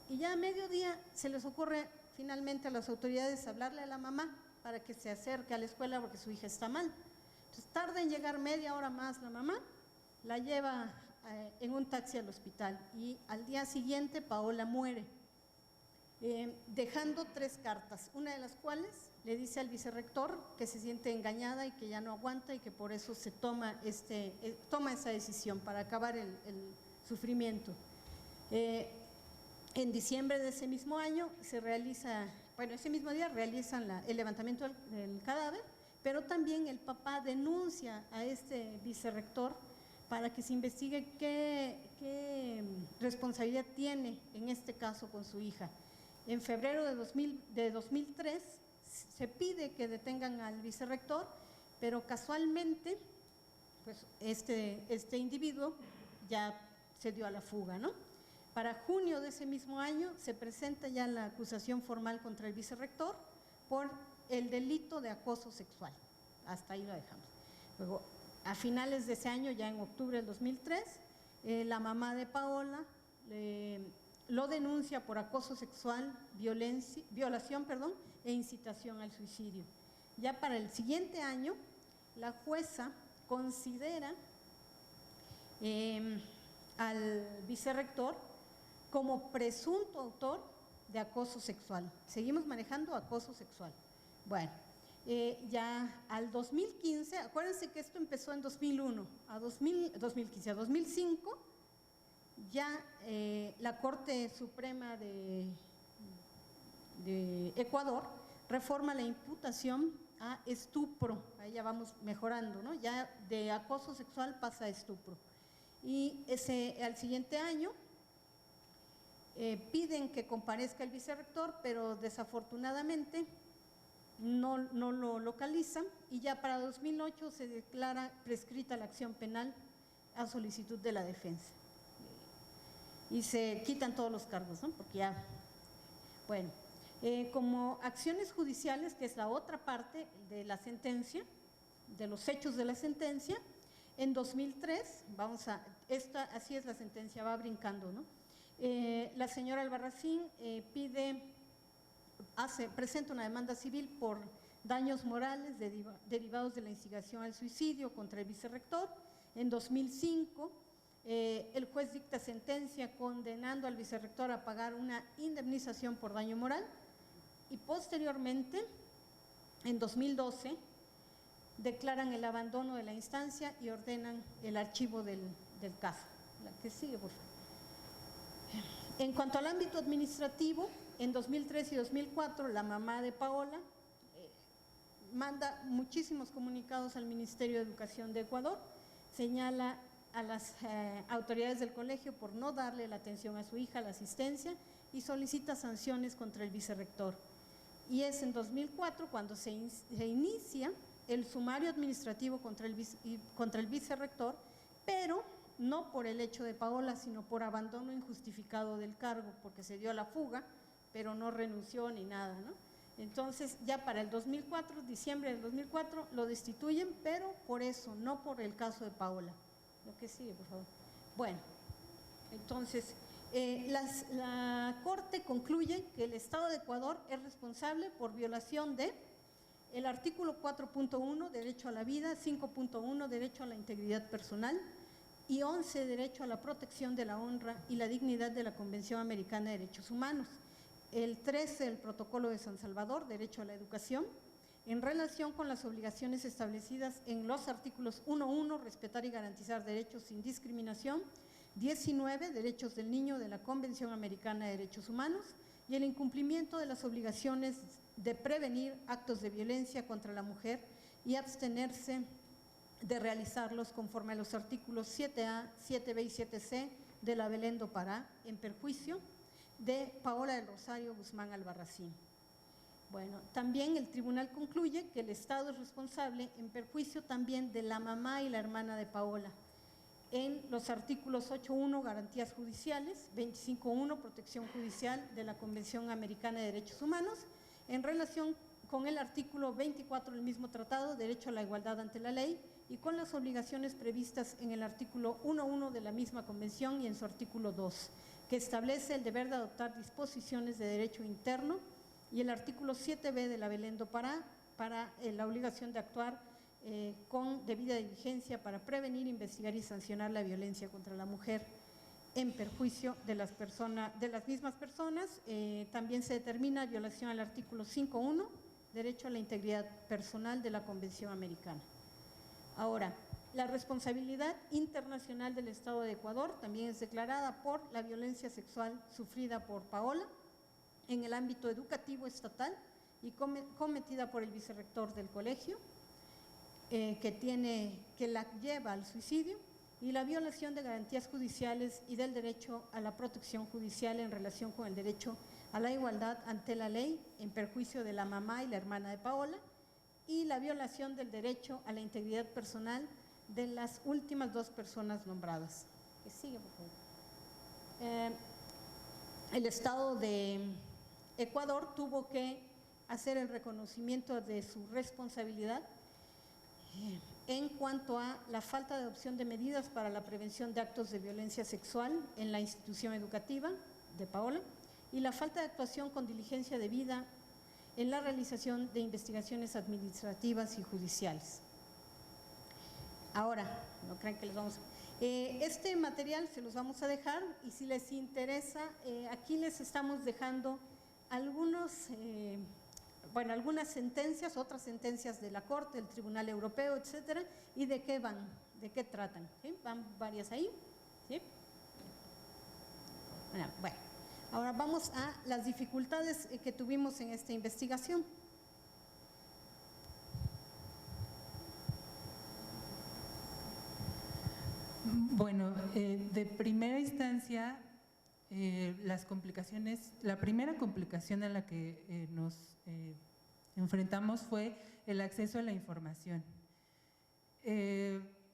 Speaker 3: y ya a mediodía se les ocurre finalmente a las autoridades hablarle a la mamá para que se acerque a la escuela porque su hija está mal. Entonces tarda en llegar media hora más la mamá, la lleva en un taxi al hospital, y al día siguiente Paola muere, dejando 3 cartas, una de las cuales le dice al vicerrector que se siente engañada y que ya no aguanta, y que por eso se toma esa decisión para acabar el sufrimiento. En diciembre de ese mismo año ese mismo día realizan el levantamiento del cadáver, pero también el papá denuncia a este vicerrector para que se investigue qué responsabilidad tiene en este caso con su hija. En febrero de 2003 se pide que detengan al vicerrector, pero casualmente este individuo ya se dio a la fuga, ¿no? Para junio de ese mismo año se presenta ya la acusación formal contra el vicerrector por el delito de acoso sexual. Hasta ahí lo dejamos. Luego, a finales de ese año, ya en octubre del 2003, la mamá de Paola lo denuncia por acoso sexual, violación e incitación al suicidio. Ya para el siguiente año, la jueza considera al vicerrector como presunto autor de acoso sexual. Seguimos manejando acoso sexual. Bueno, ya al 2015, acuérdense que esto empezó en 2001, a 2005, ya la Corte Suprema de Ecuador reforma la imputación a estupro. Ahí ya vamos mejorando, ¿no? Ya de acoso sexual pasa a estupro. Y al siguiente año piden que comparezca el vicerrector, pero desafortunadamente no lo localizan, y ya para 2008 se declara prescrita la acción penal a solicitud de la defensa. y se quitan todos los cargos, ¿no? Porque ya, bueno, como acciones judiciales, que es la otra parte de la sentencia, de los hechos de la sentencia, en 2003, así es la sentencia, va brincando, ¿no? La señora Albarracín presenta una demanda civil por daños morales derivados de la instigación al suicidio contra el vicerrector. En 2005, el juez dicta sentencia condenando al vicerrector a pagar una indemnización por daño moral y posteriormente, en 2012, declaran el abandono de la instancia y ordenan el archivo del caso. La que sigue, por favor. En cuanto al ámbito administrativo, en 2003 y 2004, la mamá de Paola manda muchísimos comunicados al Ministerio de Educación de Ecuador, señala a las autoridades del colegio por no darle la atención a su hija, la asistencia, y solicita sanciones contra el vicerrector. Y es en 2004 cuando se inicia el sumario administrativo contra el vicerrector, pero no por el hecho de Paola, sino por abandono injustificado del cargo, porque se dio a la fuga, pero no renunció ni nada, ¿no? Entonces, ya para el 2004, diciembre del 2004, lo destituyen, pero por eso, no por el caso de Paola. Lo que sigue, por favor. Bueno, entonces, la Corte concluye que el Estado de Ecuador es responsable por violación de el artículo 4.1, derecho a la vida, 5.1, derecho a la integridad personal, y 11, derecho a la protección de la honra y la dignidad de la Convención Americana de Derechos Humanos. El 13, el Protocolo de San Salvador, derecho a la educación, en relación con las obligaciones establecidas en los artículos 1.1, respetar y garantizar derechos sin discriminación, 19, derechos del niño de la Convención Americana de Derechos Humanos, y el incumplimiento de las obligaciones de prevenir actos de violencia contra la mujer y abstenerse de realizarlos conforme a los artículos 7A, 7B y 7C de la Belén do Pará, en perjuicio de Paola del Rosario Guzmán Albarracín. Bueno, también el tribunal concluye que el Estado es responsable en perjuicio también de la mamá y la hermana de Paola, en los artículos 8.1, garantías judiciales, 25.1, protección judicial de la Convención Americana de Derechos Humanos, en relación con el artículo 24 del mismo tratado, derecho a la igualdad ante la ley, y con las obligaciones previstas en el artículo 1.1 de la misma convención y en su artículo 2, que establece el deber de adoptar disposiciones de derecho interno, y el artículo 7b de la Belén do Pará para la obligación de actuar con debida diligencia para prevenir, investigar y sancionar la violencia contra la mujer en perjuicio de las mismas personas. También se determina violación al artículo 5.1, derecho a la integridad personal de la Convención Americana. Ahora, la responsabilidad internacional del Estado de Ecuador también es declarada por la violencia sexual sufrida por Paola en el ámbito educativo estatal y cometida por el vicerrector del colegio, que la lleva al suicidio, y la violación de garantías judiciales y del derecho a la protección judicial en relación con el derecho a la igualdad ante la ley en perjuicio de la mamá y la hermana de Paola, y la violación del derecho a la integridad personal de las últimas dos personas nombradas. Que sigue, por favor. El Estado de Ecuador tuvo que hacer el reconocimiento de su responsabilidad en cuanto a la falta de adopción de medidas para la prevención de actos de violencia sexual en la institución educativa de Paola y la falta de actuación con diligencia debida en la realización de investigaciones administrativas y judiciales. Ahora, no crean que les vamos a… este material se los vamos a dejar, y si les interesa, aquí les estamos dejando algunas sentencias, otras sentencias de la Corte, del Tribunal Europeo, etcétera, y de qué van, de qué tratan. ¿Sí? Van varias ahí. ¿Sí? Bueno, ahora vamos a las dificultades que tuvimos en esta investigación.
Speaker 4: Bueno, de primera instancia, las complicaciones, la primera complicación a la que nos enfrentamos fue el acceso a la información.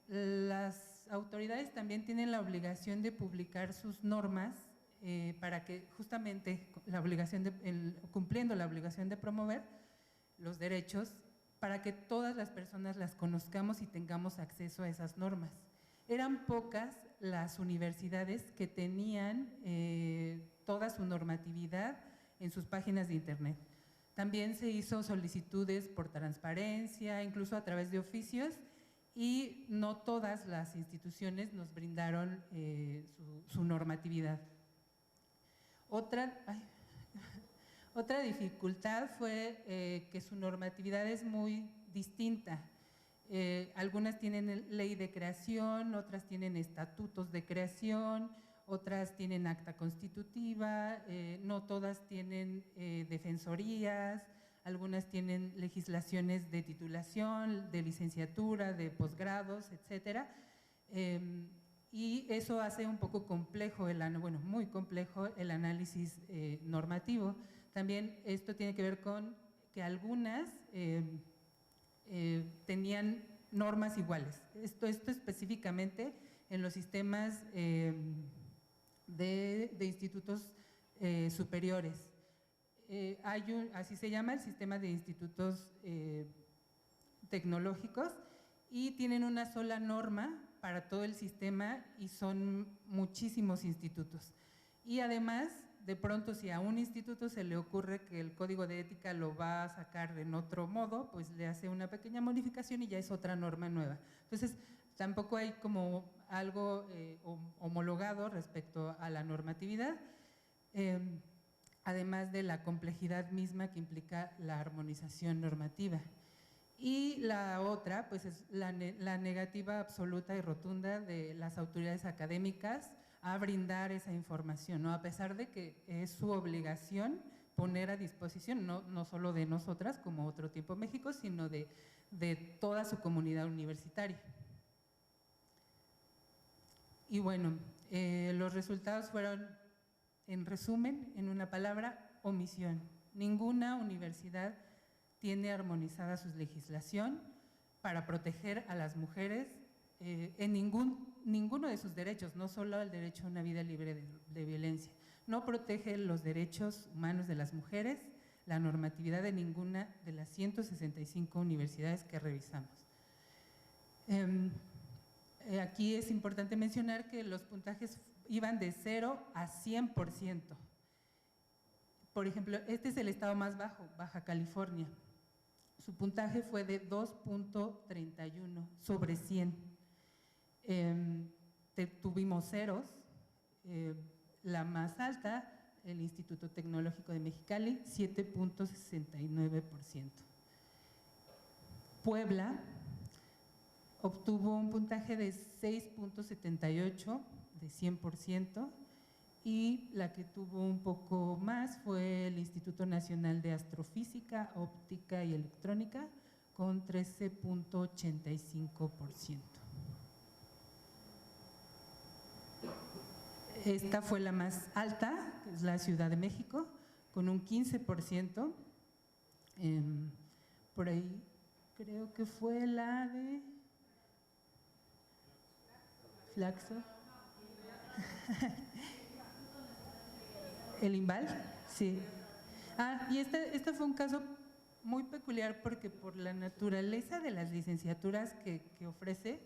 Speaker 4: Las autoridades también tienen la obligación de publicar sus normas para que justamente cumpliendo la obligación de promover los derechos, para que todas las personas las conozcamos y tengamos acceso a esas normas. Eran pocas las universidades que tenían toda su normatividad en sus páginas de internet. También se hizo solicitudes por transparencia, incluso a través de oficios, y no todas las instituciones nos brindaron su normatividad. Otra dificultad fue que su normatividad es muy distinta. Algunas tienen ley de creación, otras tienen estatutos de creación, otras tienen acta constitutiva, no todas tienen defensorías, algunas tienen legislaciones de titulación, de licenciatura, de posgrados, etcétera. Y eso hace un poco complejo, muy complejo el análisis normativo. También esto tiene que ver con que algunas tenían normas iguales. Esto específicamente en los sistemas de institutos superiores. Así se llama el sistema de institutos tecnológicos, y tienen una sola norma para todo el sistema y son muchísimos institutos. Y además, de pronto, si a un instituto se le ocurre que el código de ética lo va a sacar en otro modo, pues le hace una pequeña modificación y ya es otra norma nueva. Entonces, tampoco hay como algo homologado respecto a la normatividad, además de la complejidad misma que implica la armonización normativa. Y la otra, pues es la negativa absoluta y rotunda de las autoridades académicas a brindar esa información, ¿no? A pesar de que es su obligación poner a disposición, no solo de nosotras como Otro Tiempo México, sino de toda su comunidad universitaria. Y bueno, los resultados fueron, en resumen, en una palabra, omisión. Ninguna universidad tiene armonizada su legislación para proteger a las mujeres en ninguno de sus derechos, no solo el derecho a una vida libre de violencia. No protege los derechos humanos de las mujeres, la normatividad de ninguna de las 165 universidades que revisamos. Aquí es importante mencionar que los puntajes iban de 0 a 100%. Por ejemplo, este es el estado más bajo, Baja California. Su puntaje fue de 2.31 sobre 100. Tuvimos ceros. La más alta, el Instituto Tecnológico de Mexicali, 7.69%. Puebla obtuvo un puntaje de 6.78 de 100%, y la que tuvo un poco más fue el Instituto Nacional de Astrofísica, Óptica y Electrónica, con 13.85%. Esta fue la más alta, que es la Ciudad de México, con un 15%. Por ahí creo que fue la de Flaxo. ¿El IMBAL? Sí. Y este fue un caso muy peculiar porque por la naturaleza de las licenciaturas que ofrece,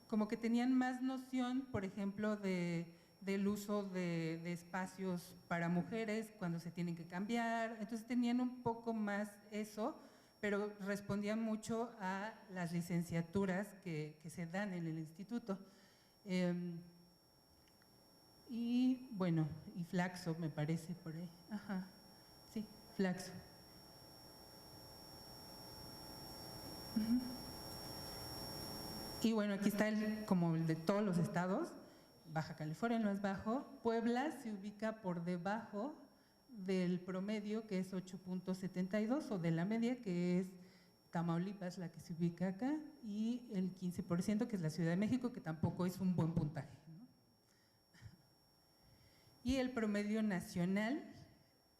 Speaker 4: como que tenían más noción, por ejemplo, del uso de espacios para mujeres cuando se tienen que cambiar. Entonces tenían un poco más eso, pero respondían mucho a las licenciaturas que se dan en el instituto. Y bueno, y Flaxo me parece por ahí. Ajá, sí, Flaxo. Y bueno, aquí está como el de todos los estados. Baja California el más bajo. Puebla se ubica por debajo del promedio, que es 8.72, o de la media, que es Tamaulipas, la que se ubica acá, y el 15%, que es la Ciudad de México, que tampoco es un buen puntaje, ¿no? Y el promedio nacional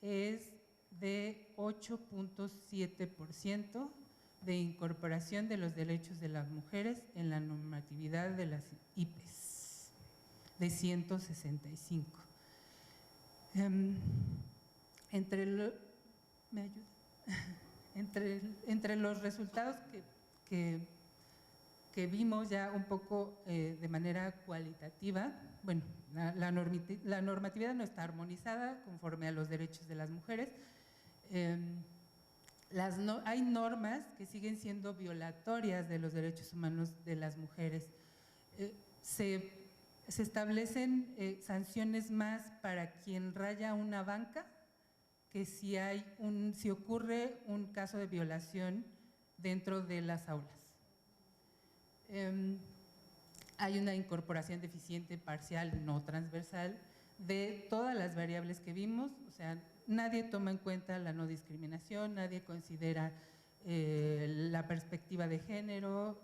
Speaker 4: es de 8.7%, de incorporación de los derechos de las mujeres en la normatividad de las IPES de 165. Entre los resultados que vimos ya un poco de manera cualitativa, bueno, la normatividad no está armonizada conforme a los derechos de las mujeres. Hay normas que siguen siendo violatorias de los derechos humanos de las mujeres. Se establecen sanciones más para quien raya una banca que si ocurre un caso de violación dentro de las aulas. Hay una incorporación deficiente, parcial, no transversal de todas las variables que vimos, o sea, nadie toma en cuenta la no discriminación, nadie considera la perspectiva de género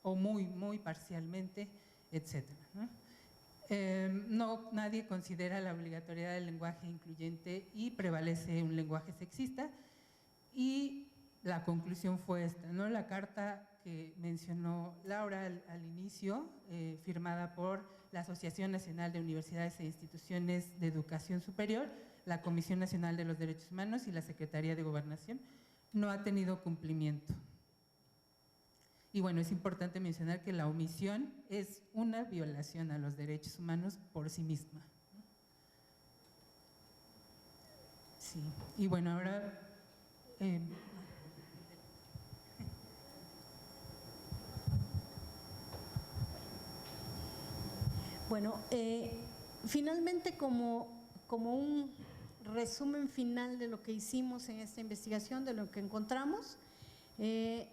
Speaker 4: o muy parcialmente, etcétera, ¿no? Nadie considera la obligatoriedad del lenguaje incluyente y prevalece un lenguaje sexista, y la conclusión fue esta, ¿no? La carta que mencionó Laura al inicio, firmada por la Asociación Nacional de Universidades e Instituciones de Educación Superior, la Comisión Nacional de los Derechos Humanos y la Secretaría de Gobernación, no ha tenido cumplimiento. Y bueno, es importante mencionar que la omisión es una violación a los derechos humanos por sí misma. Sí, y bueno, ahora…
Speaker 3: Bueno, finalmente como un resumen final de lo que hicimos en esta investigación, de lo que encontramos, les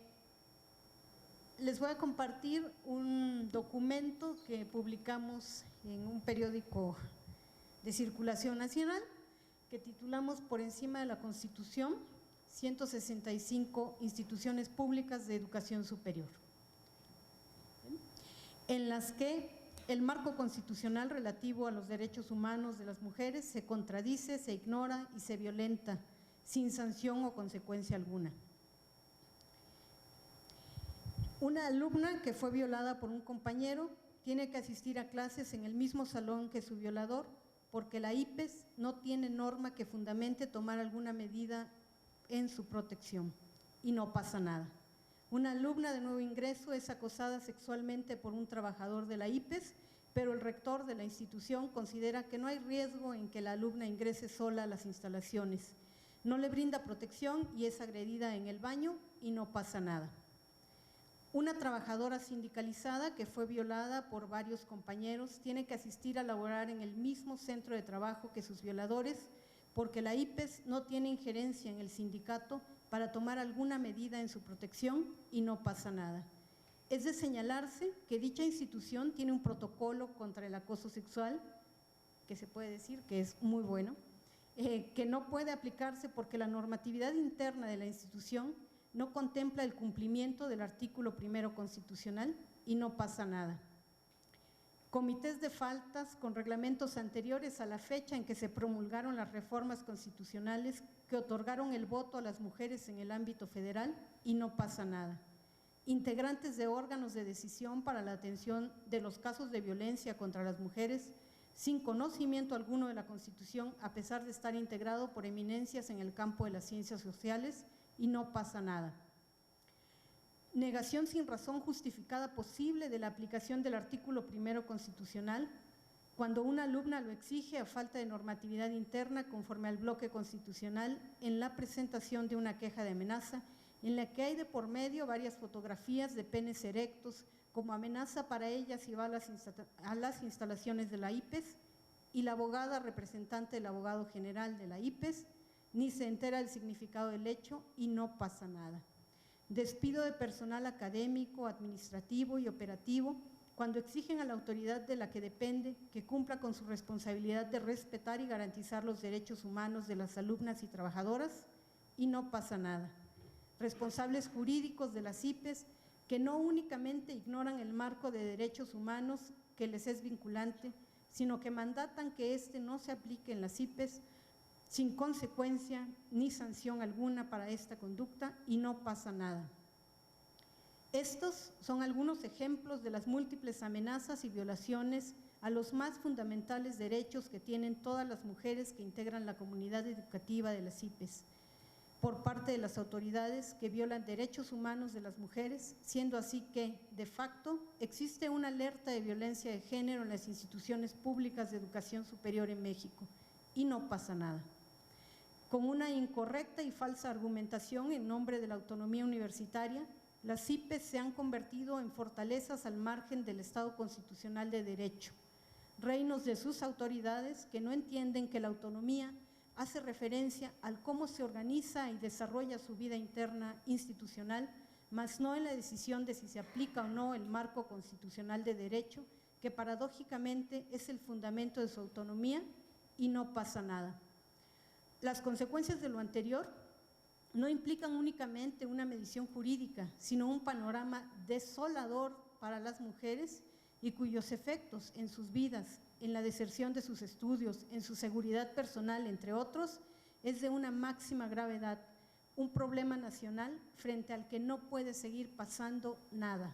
Speaker 3: voy a compartir un documento que publicamos en un periódico de circulación nacional que titulamos Por encima de la Constitución, 165 instituciones públicas de educación superior, en las que el marco constitucional relativo a los derechos humanos de las mujeres se contradice, se ignora y se violenta sin sanción o consecuencia alguna. Una alumna que fue violada por un compañero tiene que asistir a clases en el mismo salón que su violador, porque la IPES no tiene norma que fundamente tomar alguna medida en su protección y no pasa nada. Una alumna de nuevo ingreso es acosada sexualmente por un trabajador de la IPES, pero el rector de la institución considera que no hay riesgo en que la alumna ingrese sola a las instalaciones. No le brinda protección y es agredida en el baño y no pasa nada. Una trabajadora sindicalizada que fue violada por varios compañeros tiene que asistir a laborar en el mismo centro de trabajo que sus violadores, porque la IPES no tiene injerencia en el sindicato para tomar alguna medida en su protección y no pasa nada. Es de señalarse que dicha institución tiene un protocolo contra el acoso sexual, que se puede decir que es muy bueno, que no puede aplicarse porque la normatividad interna de la institución no contempla el cumplimiento del artículo 1 constitucional y no pasa nada. Comités de faltas con reglamentos anteriores a la fecha en que se promulgaron las reformas constitucionales que otorgaron el voto a las mujeres en el ámbito federal y no pasa nada. Integrantes de órganos de decisión para la atención de los casos de violencia contra las mujeres sin conocimiento alguno de la Constitución, a pesar de estar integrado por eminencias en el campo de las ciencias sociales y no pasa nada. Negación sin razón justificada posible de la aplicación del artículo 1 constitucional cuando una alumna lo exige a falta de normatividad interna conforme al bloque constitucional en la presentación de una queja de amenaza en la que hay de por medio varias fotografías de penes erectos como amenaza para ella si va a las instalaciones de la IPES, y la abogada representante del abogado general de la IPES ni se entera del significado del hecho y no pasa nada. Despido de personal académico, administrativo y operativo cuando exigen a la autoridad de la que depende que cumpla con su responsabilidad de respetar y garantizar los derechos humanos de las alumnas y trabajadoras y no pasa nada. Responsables jurídicos de las IPES que no únicamente ignoran el marco de derechos humanos que les es vinculante, sino que mandatan que éste no se aplique en las IPES sin consecuencia ni sanción alguna para esta conducta y no pasa nada. Estos son algunos ejemplos de las múltiples amenazas y violaciones a los más fundamentales derechos que tienen todas las mujeres que integran la comunidad educativa de las IPES, por parte de las autoridades que violan derechos humanos de las mujeres, siendo así que, de facto, existe una alerta de violencia de género en las instituciones públicas de educación superior en México, y no pasa nada. Con una incorrecta y falsa argumentación en nombre de la autonomía universitaria, las IPES se han convertido en fortalezas al margen del Estado constitucional de derecho, reinos de sus autoridades que no entienden que la autonomía hace referencia al cómo se organiza y desarrolla su vida interna institucional, mas no en la decisión de si se aplica o no el marco constitucional de derecho, que paradójicamente es el fundamento de su autonomía, y no pasa nada. Las consecuencias de lo anterior no implican únicamente una medición jurídica, sino un panorama desolador para las mujeres y cuyos efectos en sus vidas, en la deserción de sus estudios, en su seguridad personal, entre otros, es de una máxima gravedad, un problema nacional frente al que no puede seguir pasando nada.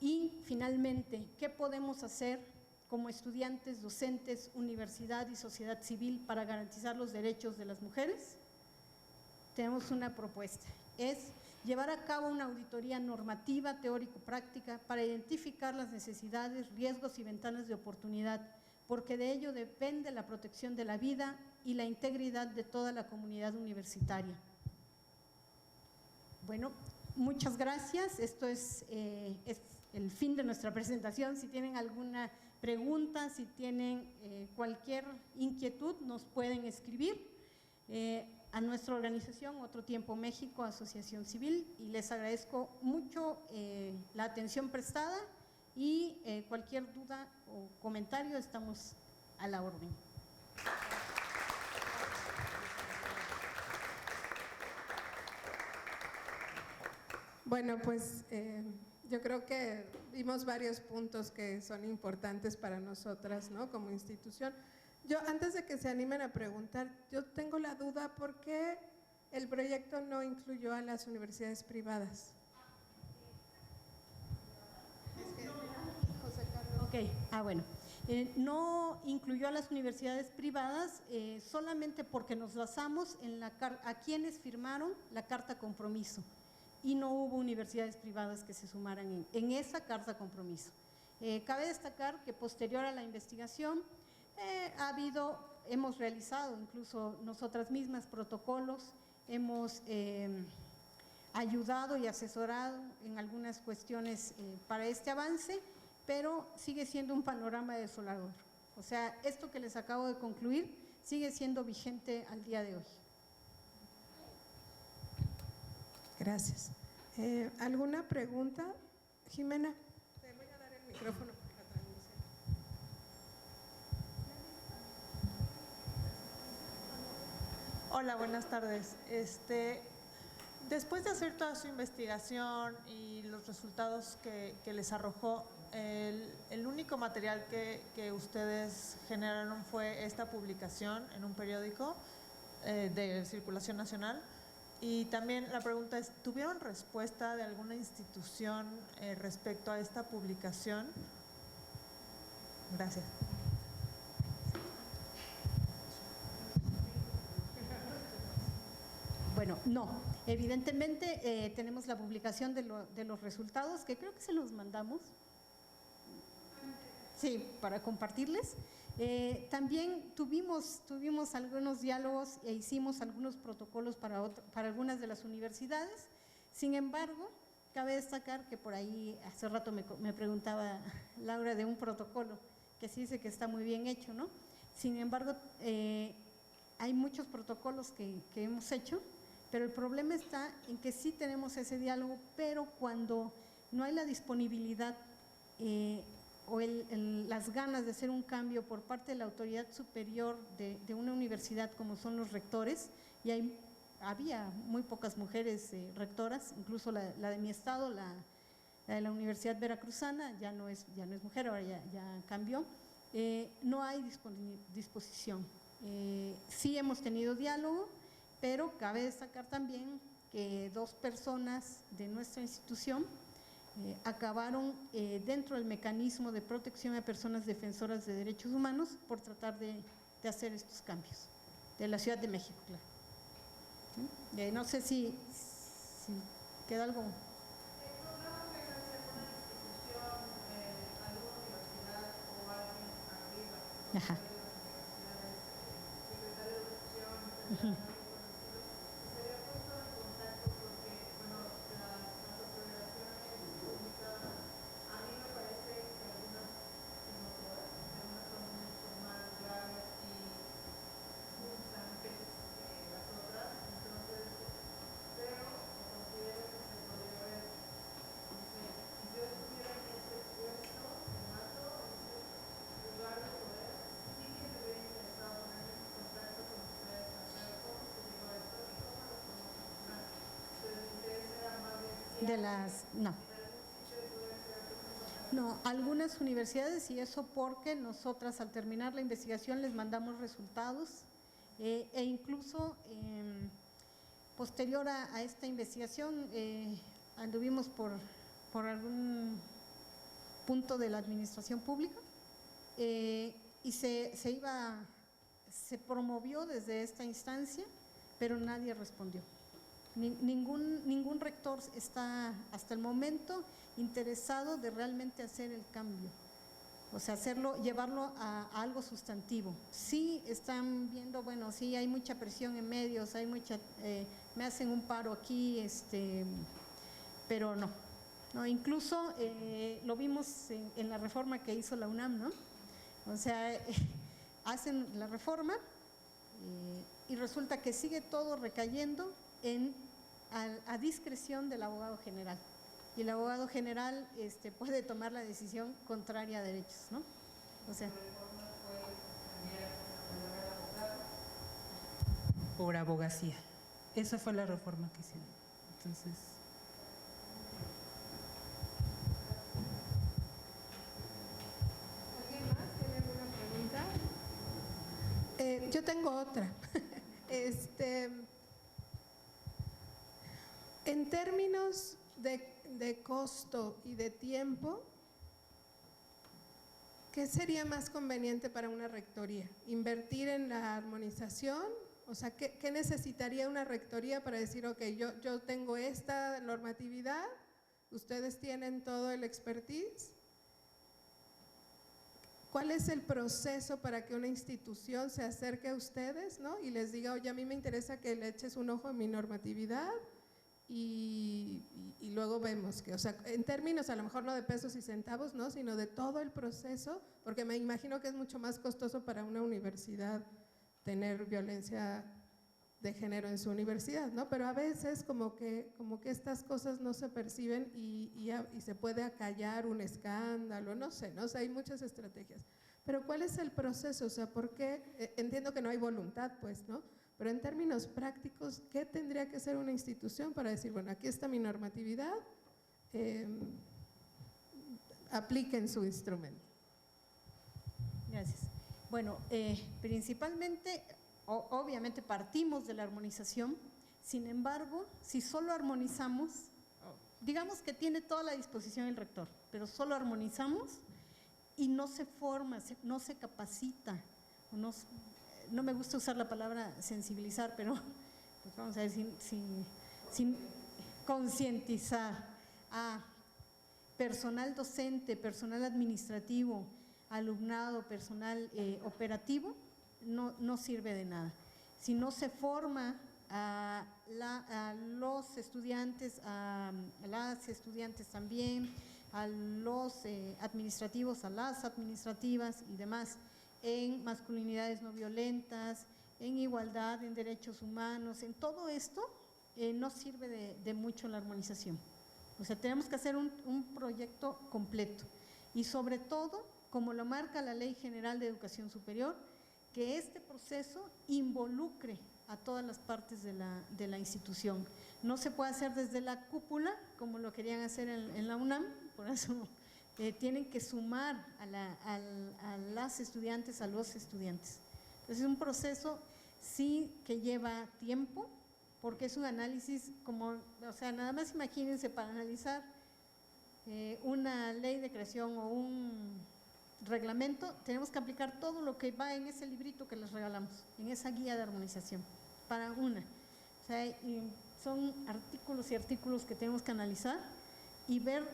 Speaker 3: Y finalmente, ¿qué podemos hacer como estudiantes, docentes, universidad y sociedad civil para garantizar los derechos de las mujeres? Tenemos una propuesta, es llevar a cabo una auditoría normativa, teórico-práctica para identificar las necesidades, riesgos y ventanas de oportunidad, porque de ello depende la protección de la vida y la integridad de toda la comunidad universitaria. Bueno, muchas gracias. Esto es el fin de nuestra presentación. Si tienen alguna pregunta, si tienen cualquier inquietud, nos pueden escribir a nuestra organización, Otro Tiempo México, Asociación Civil, y les agradezco mucho la atención prestada y cualquier duda o comentario estamos a la orden.
Speaker 1: Bueno, pues yo creo que vimos varios puntos que son importantes para nosotras, ¿no? Como institución. Yo, antes de que se animen a preguntar, yo tengo la duda, ¿por qué el proyecto no incluyó a las universidades privadas?
Speaker 3: Ok, bueno. No incluyó a las universidades privadas solamente porque nos basamos en a quienes firmaron la carta compromiso, y no hubo universidades privadas que se sumaran en esa carta compromiso. Cabe destacar que posterior a la investigación hemos realizado incluso nosotras mismas protocolos, hemos ayudado y asesorado en algunas cuestiones para este avance, pero sigue siendo un panorama desolador. O sea, esto que les acabo de concluir sigue siendo vigente al día de hoy.
Speaker 1: Gracias. ¿Alguna pregunta? Jimena, te voy a dar el micrófono para la transmisión.
Speaker 5: Hola, buenas tardes. Después de hacer toda su investigación y los resultados que les arrojó, el único material que ustedes generaron fue esta publicación en un periódico de circulación nacional. Y también la pregunta es, ¿tuvieron respuesta de alguna institución respecto a esta publicación? Gracias.
Speaker 3: Bueno, no. Evidentemente tenemos la publicación de los resultados, que creo que se los mandamos. Sí, para compartirles. También tuvimos algunos diálogos e hicimos algunos protocolos para algunas de las universidades. Sin embargo, cabe destacar que por ahí hace rato me preguntaba Laura de un protocolo que sí dice que está muy bien hecho, ¿no? Sin embargo, hay muchos protocolos que hemos hecho, pero el problema está en que sí tenemos ese diálogo, pero cuando no hay la disponibilidad o las ganas de hacer un cambio por parte de la autoridad superior de una universidad como son los rectores, y había muy pocas mujeres rectoras, incluso la de mi estado, la de la Universidad Veracruzana, ya no es mujer, ahora ya cambió, no hay disposición. Sí hemos tenido diálogo, pero cabe destacar también que 2 personas de nuestra institución acabaron dentro del mecanismo de protección a personas defensoras de derechos humanos por tratar de hacer estos cambios, de la Ciudad de México, claro. ¿Sí? No sé si queda algo. Ajá. Uh-huh. No, algunas universidades, y eso porque nosotras al terminar la investigación les mandamos resultados e incluso posterior a esta investigación anduvimos por algún punto de la administración pública y se promovió desde esta instancia, pero nadie respondió. Ningún rector está hasta el momento interesado de realmente hacer el cambio, o sea, llevarlo a algo sustantivo. Sí están viendo, bueno, sí hay mucha presión en medios, hay me hacen un paro aquí, pero no, incluso lo vimos en la reforma que hizo la UNAM, ¿no? O sea, hacen la reforma y resulta que sigue todo recayendo a discreción del abogado general, y el abogado general puede tomar la decisión contraria a derechos, ¿no? O sea,
Speaker 4: por abogacía, esa fue la reforma que hicieron. Entonces,
Speaker 1: ¿alguien más tiene alguna pregunta? Yo tengo otra. En términos de costo y de tiempo, ¿qué sería más conveniente para una rectoría? ¿Invertir en la armonización? O sea, ¿qué necesitaría una rectoría para decir, ok, yo tengo esta normatividad, ustedes tienen todo el expertise? ¿Cuál es el proceso para que una institución se acerque a ustedes, ¿no? Y les diga, oye, a mí me interesa que le eches un ojo a mi normatividad? Y luego vemos que, o sea, en términos a lo mejor no de pesos y centavos, ¿no? Sino de todo el proceso, porque me imagino que es mucho más costoso para una universidad tener violencia de género en su universidad, ¿no? Pero a veces como que estas cosas no se perciben y se puede acallar un escándalo, no sé, ¿no? O sea, hay muchas estrategias. Pero ¿cuál es el proceso? O sea, ¿por qué? Entiendo que no hay voluntad, pues, ¿no? Pero en términos prácticos, ¿qué tendría que hacer una institución para decir, bueno, aquí está mi normatividad, apliquen su instrumento?
Speaker 3: Gracias. Bueno, principalmente, obviamente partimos de la armonización, sin embargo, si solo armonizamos, digamos que tiene toda la disposición el rector, pero solo armonizamos y no se forma, no se capacita, no me gusta usar la palabra sensibilizar, pero pues vamos a decir, sin concientizar a personal docente, personal administrativo, alumnado, personal operativo, no sirve de nada. Si no se forma a los estudiantes, a las estudiantes también, a los administrativos, a las administrativas y demás, en masculinidades no violentas, en igualdad, en derechos humanos, en todo esto no sirve de mucho la armonización. O sea, tenemos que hacer un proyecto completo y sobre todo, como lo marca la Ley General de Educación Superior, que este proceso involucre a todas las partes de la institución. No se puede hacer desde la cúpula, como lo querían hacer en la UNAM, por eso tienen que sumar a las estudiantes, a los estudiantes. Entonces es un proceso sí que lleva tiempo, porque es un análisis como, o sea, nada más imagínense para analizar una ley de creación o un reglamento, tenemos que aplicar todo lo que va en ese librito que les regalamos, en esa guía de armonización, para una. O sea, y son artículos y artículos que tenemos que analizar y ver,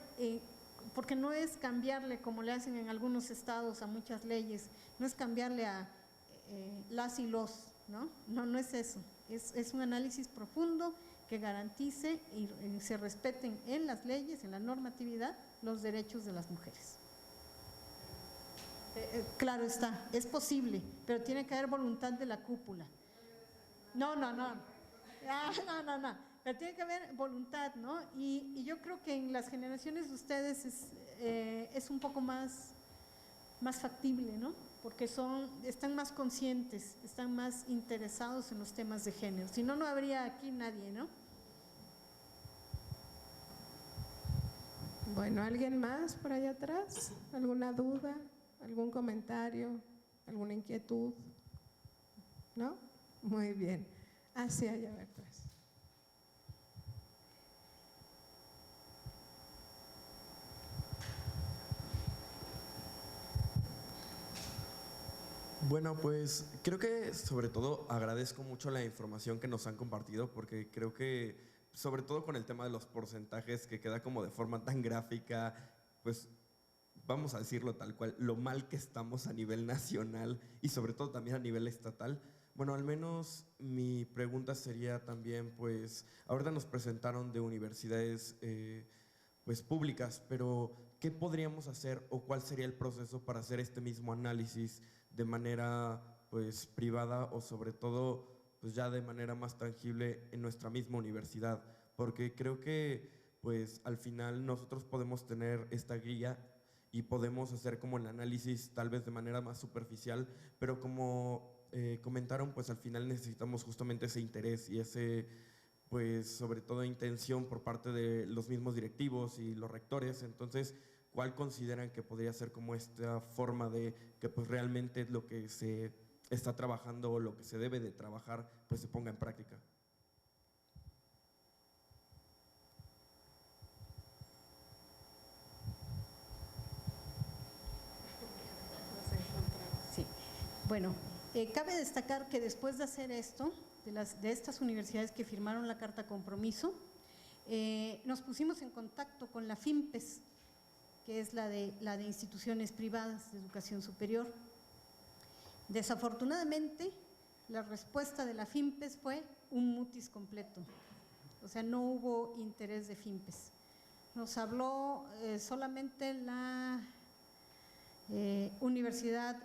Speaker 3: porque no es cambiarle como le hacen en algunos estados a muchas leyes, no es cambiarle a las y los, ¿no? No es eso, es un análisis profundo que garantice y se respeten en las leyes, en la normatividad, los derechos de las mujeres. Claro está, es posible, pero tiene que haber voluntad de la cúpula. No. Pero tiene que haber voluntad, ¿no? Y yo creo que en las generaciones de ustedes es un poco más factible, ¿no? Porque están más conscientes, están más interesados en los temas de género. Si no, no habría aquí nadie, ¿no?
Speaker 1: Bueno, ¿alguien más por allá atrás? ¿Alguna duda? ¿Algún comentario? ¿Alguna inquietud? ¿No? Muy bien. Hacia allá atrás.
Speaker 6: Bueno, pues creo que sobre todo agradezco mucho la información que nos han compartido, porque creo que sobre todo con el tema de los porcentajes que queda como de forma tan gráfica, pues vamos a decirlo tal cual, lo mal que estamos a nivel nacional y sobre todo también a nivel estatal. Bueno, al menos mi pregunta sería también, pues ahorita nos presentaron de universidades pues públicas, pero ¿qué podríamos hacer o cuál sería el proceso para hacer este mismo análisis de manera pues privada o sobre todo pues ya de manera más tangible en nuestra misma universidad? Porque creo que pues al final nosotros podemos tener esta guía y podemos hacer como el análisis tal vez de manera más superficial, pero como comentaron, pues al final necesitamos justamente ese interés y ese pues sobre todo intención por parte de los mismos directivos y los rectores. Entonces, ¿cuál consideran que podría ser como esta forma de que pues realmente lo que se está trabajando o lo que se debe de trabajar pues se ponga en práctica?
Speaker 3: Sí, bueno, cabe destacar que después de hacer esto, de estas universidades que firmaron la Carta Compromiso, nos pusimos en contacto con la FIMPES, que es la de instituciones privadas de educación superior. Desafortunadamente, la respuesta de la FIMPES fue un mutis completo, o sea, no hubo interés de FIMPES. Nos habló solamente la Universidad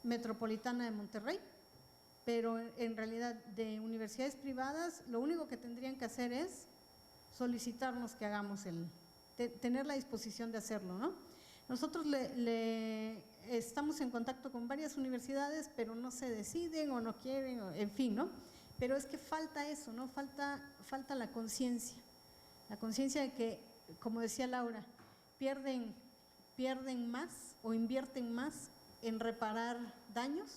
Speaker 3: Metropolitana de Monterrey, pero en realidad de universidades privadas lo único que tendrían que hacer es solicitarnos que hagamos tener la disposición de hacerlo, ¿no? Nosotros estamos en contacto con varias universidades, pero no se deciden o no quieren, en fin, ¿no? Pero es que falta eso, ¿no? Falta la conciencia de que, como decía Laura, pierden más o invierten más en reparar daños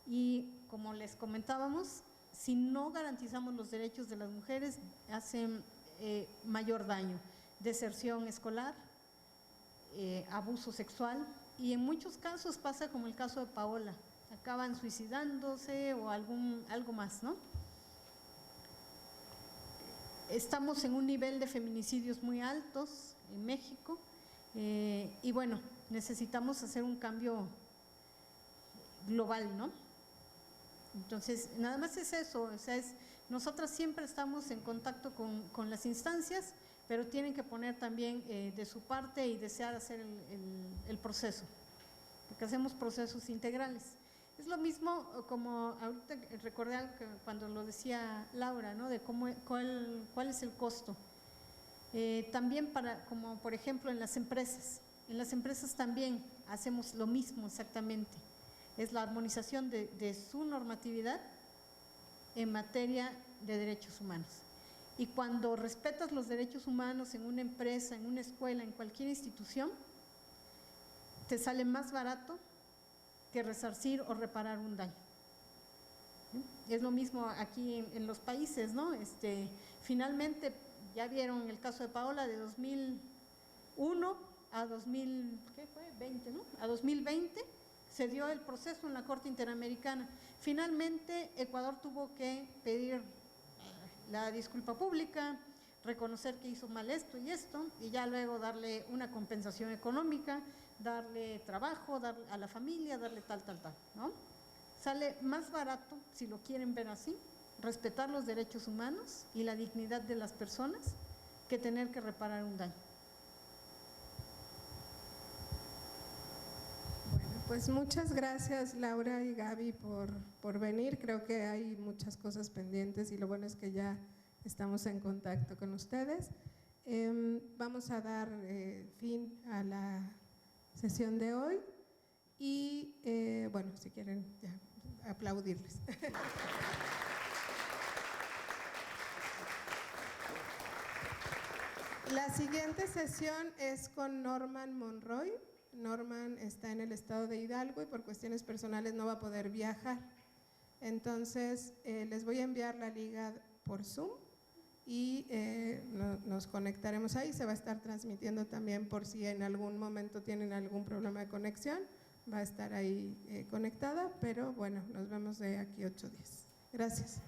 Speaker 3: y, como les comentábamos, si no garantizamos los derechos de las mujeres, hacen mayor daño, deserción escolar, abuso sexual, y en muchos casos pasa como el caso de Paola, acaban suicidándose o algo más, ¿no? Estamos en un nivel de feminicidios muy altos en México y bueno, necesitamos hacer un cambio global, ¿no? Entonces, nada más es eso, o sea, nosotras siempre estamos en contacto con las instancias, pero tienen que poner también de su parte y desear hacer el proceso, porque hacemos procesos integrales. Es lo mismo como ahorita recordé algo que cuando lo decía Laura, ¿no? De cuál es el costo. También como por ejemplo en las empresas también hacemos lo mismo exactamente. Es la armonización de su normatividad en materia de derechos humanos. Y cuando respetas los derechos humanos en una empresa, en una escuela, en cualquier institución, te sale más barato que resarcir o reparar un daño. Es lo mismo aquí en los países, ¿no? Finalmente, ya vieron el caso de Paola de 2001 a 2020, ¿no? A 2020 se dio el proceso en la Corte Interamericana. Finalmente, Ecuador tuvo que pedir la disculpa pública, reconocer que hizo mal esto y esto, y ya luego darle una compensación económica, darle trabajo, darle a la familia, darle tal, ¿no? Sale más barato, si lo quieren ver así, respetar los derechos humanos y la dignidad de las personas que tener que reparar un daño.
Speaker 1: Bueno, pues muchas gracias Laura y Gaby por venir. Creo que hay muchas cosas pendientes y lo bueno es que ya estamos en contacto con ustedes. Vamos a dar fin a la sesión de hoy y bueno, si quieren ya aplaudirles. La siguiente sesión es con Norman Monroy. Norman está en el estado de Hidalgo y por cuestiones personales no va a poder viajar. Entonces, les voy a enviar la liga por Zoom y nos conectaremos ahí. Se va a estar transmitiendo también por si en algún momento tienen algún problema de conexión. Va a estar ahí conectada, pero bueno, nos vemos de aquí 8 días. Gracias.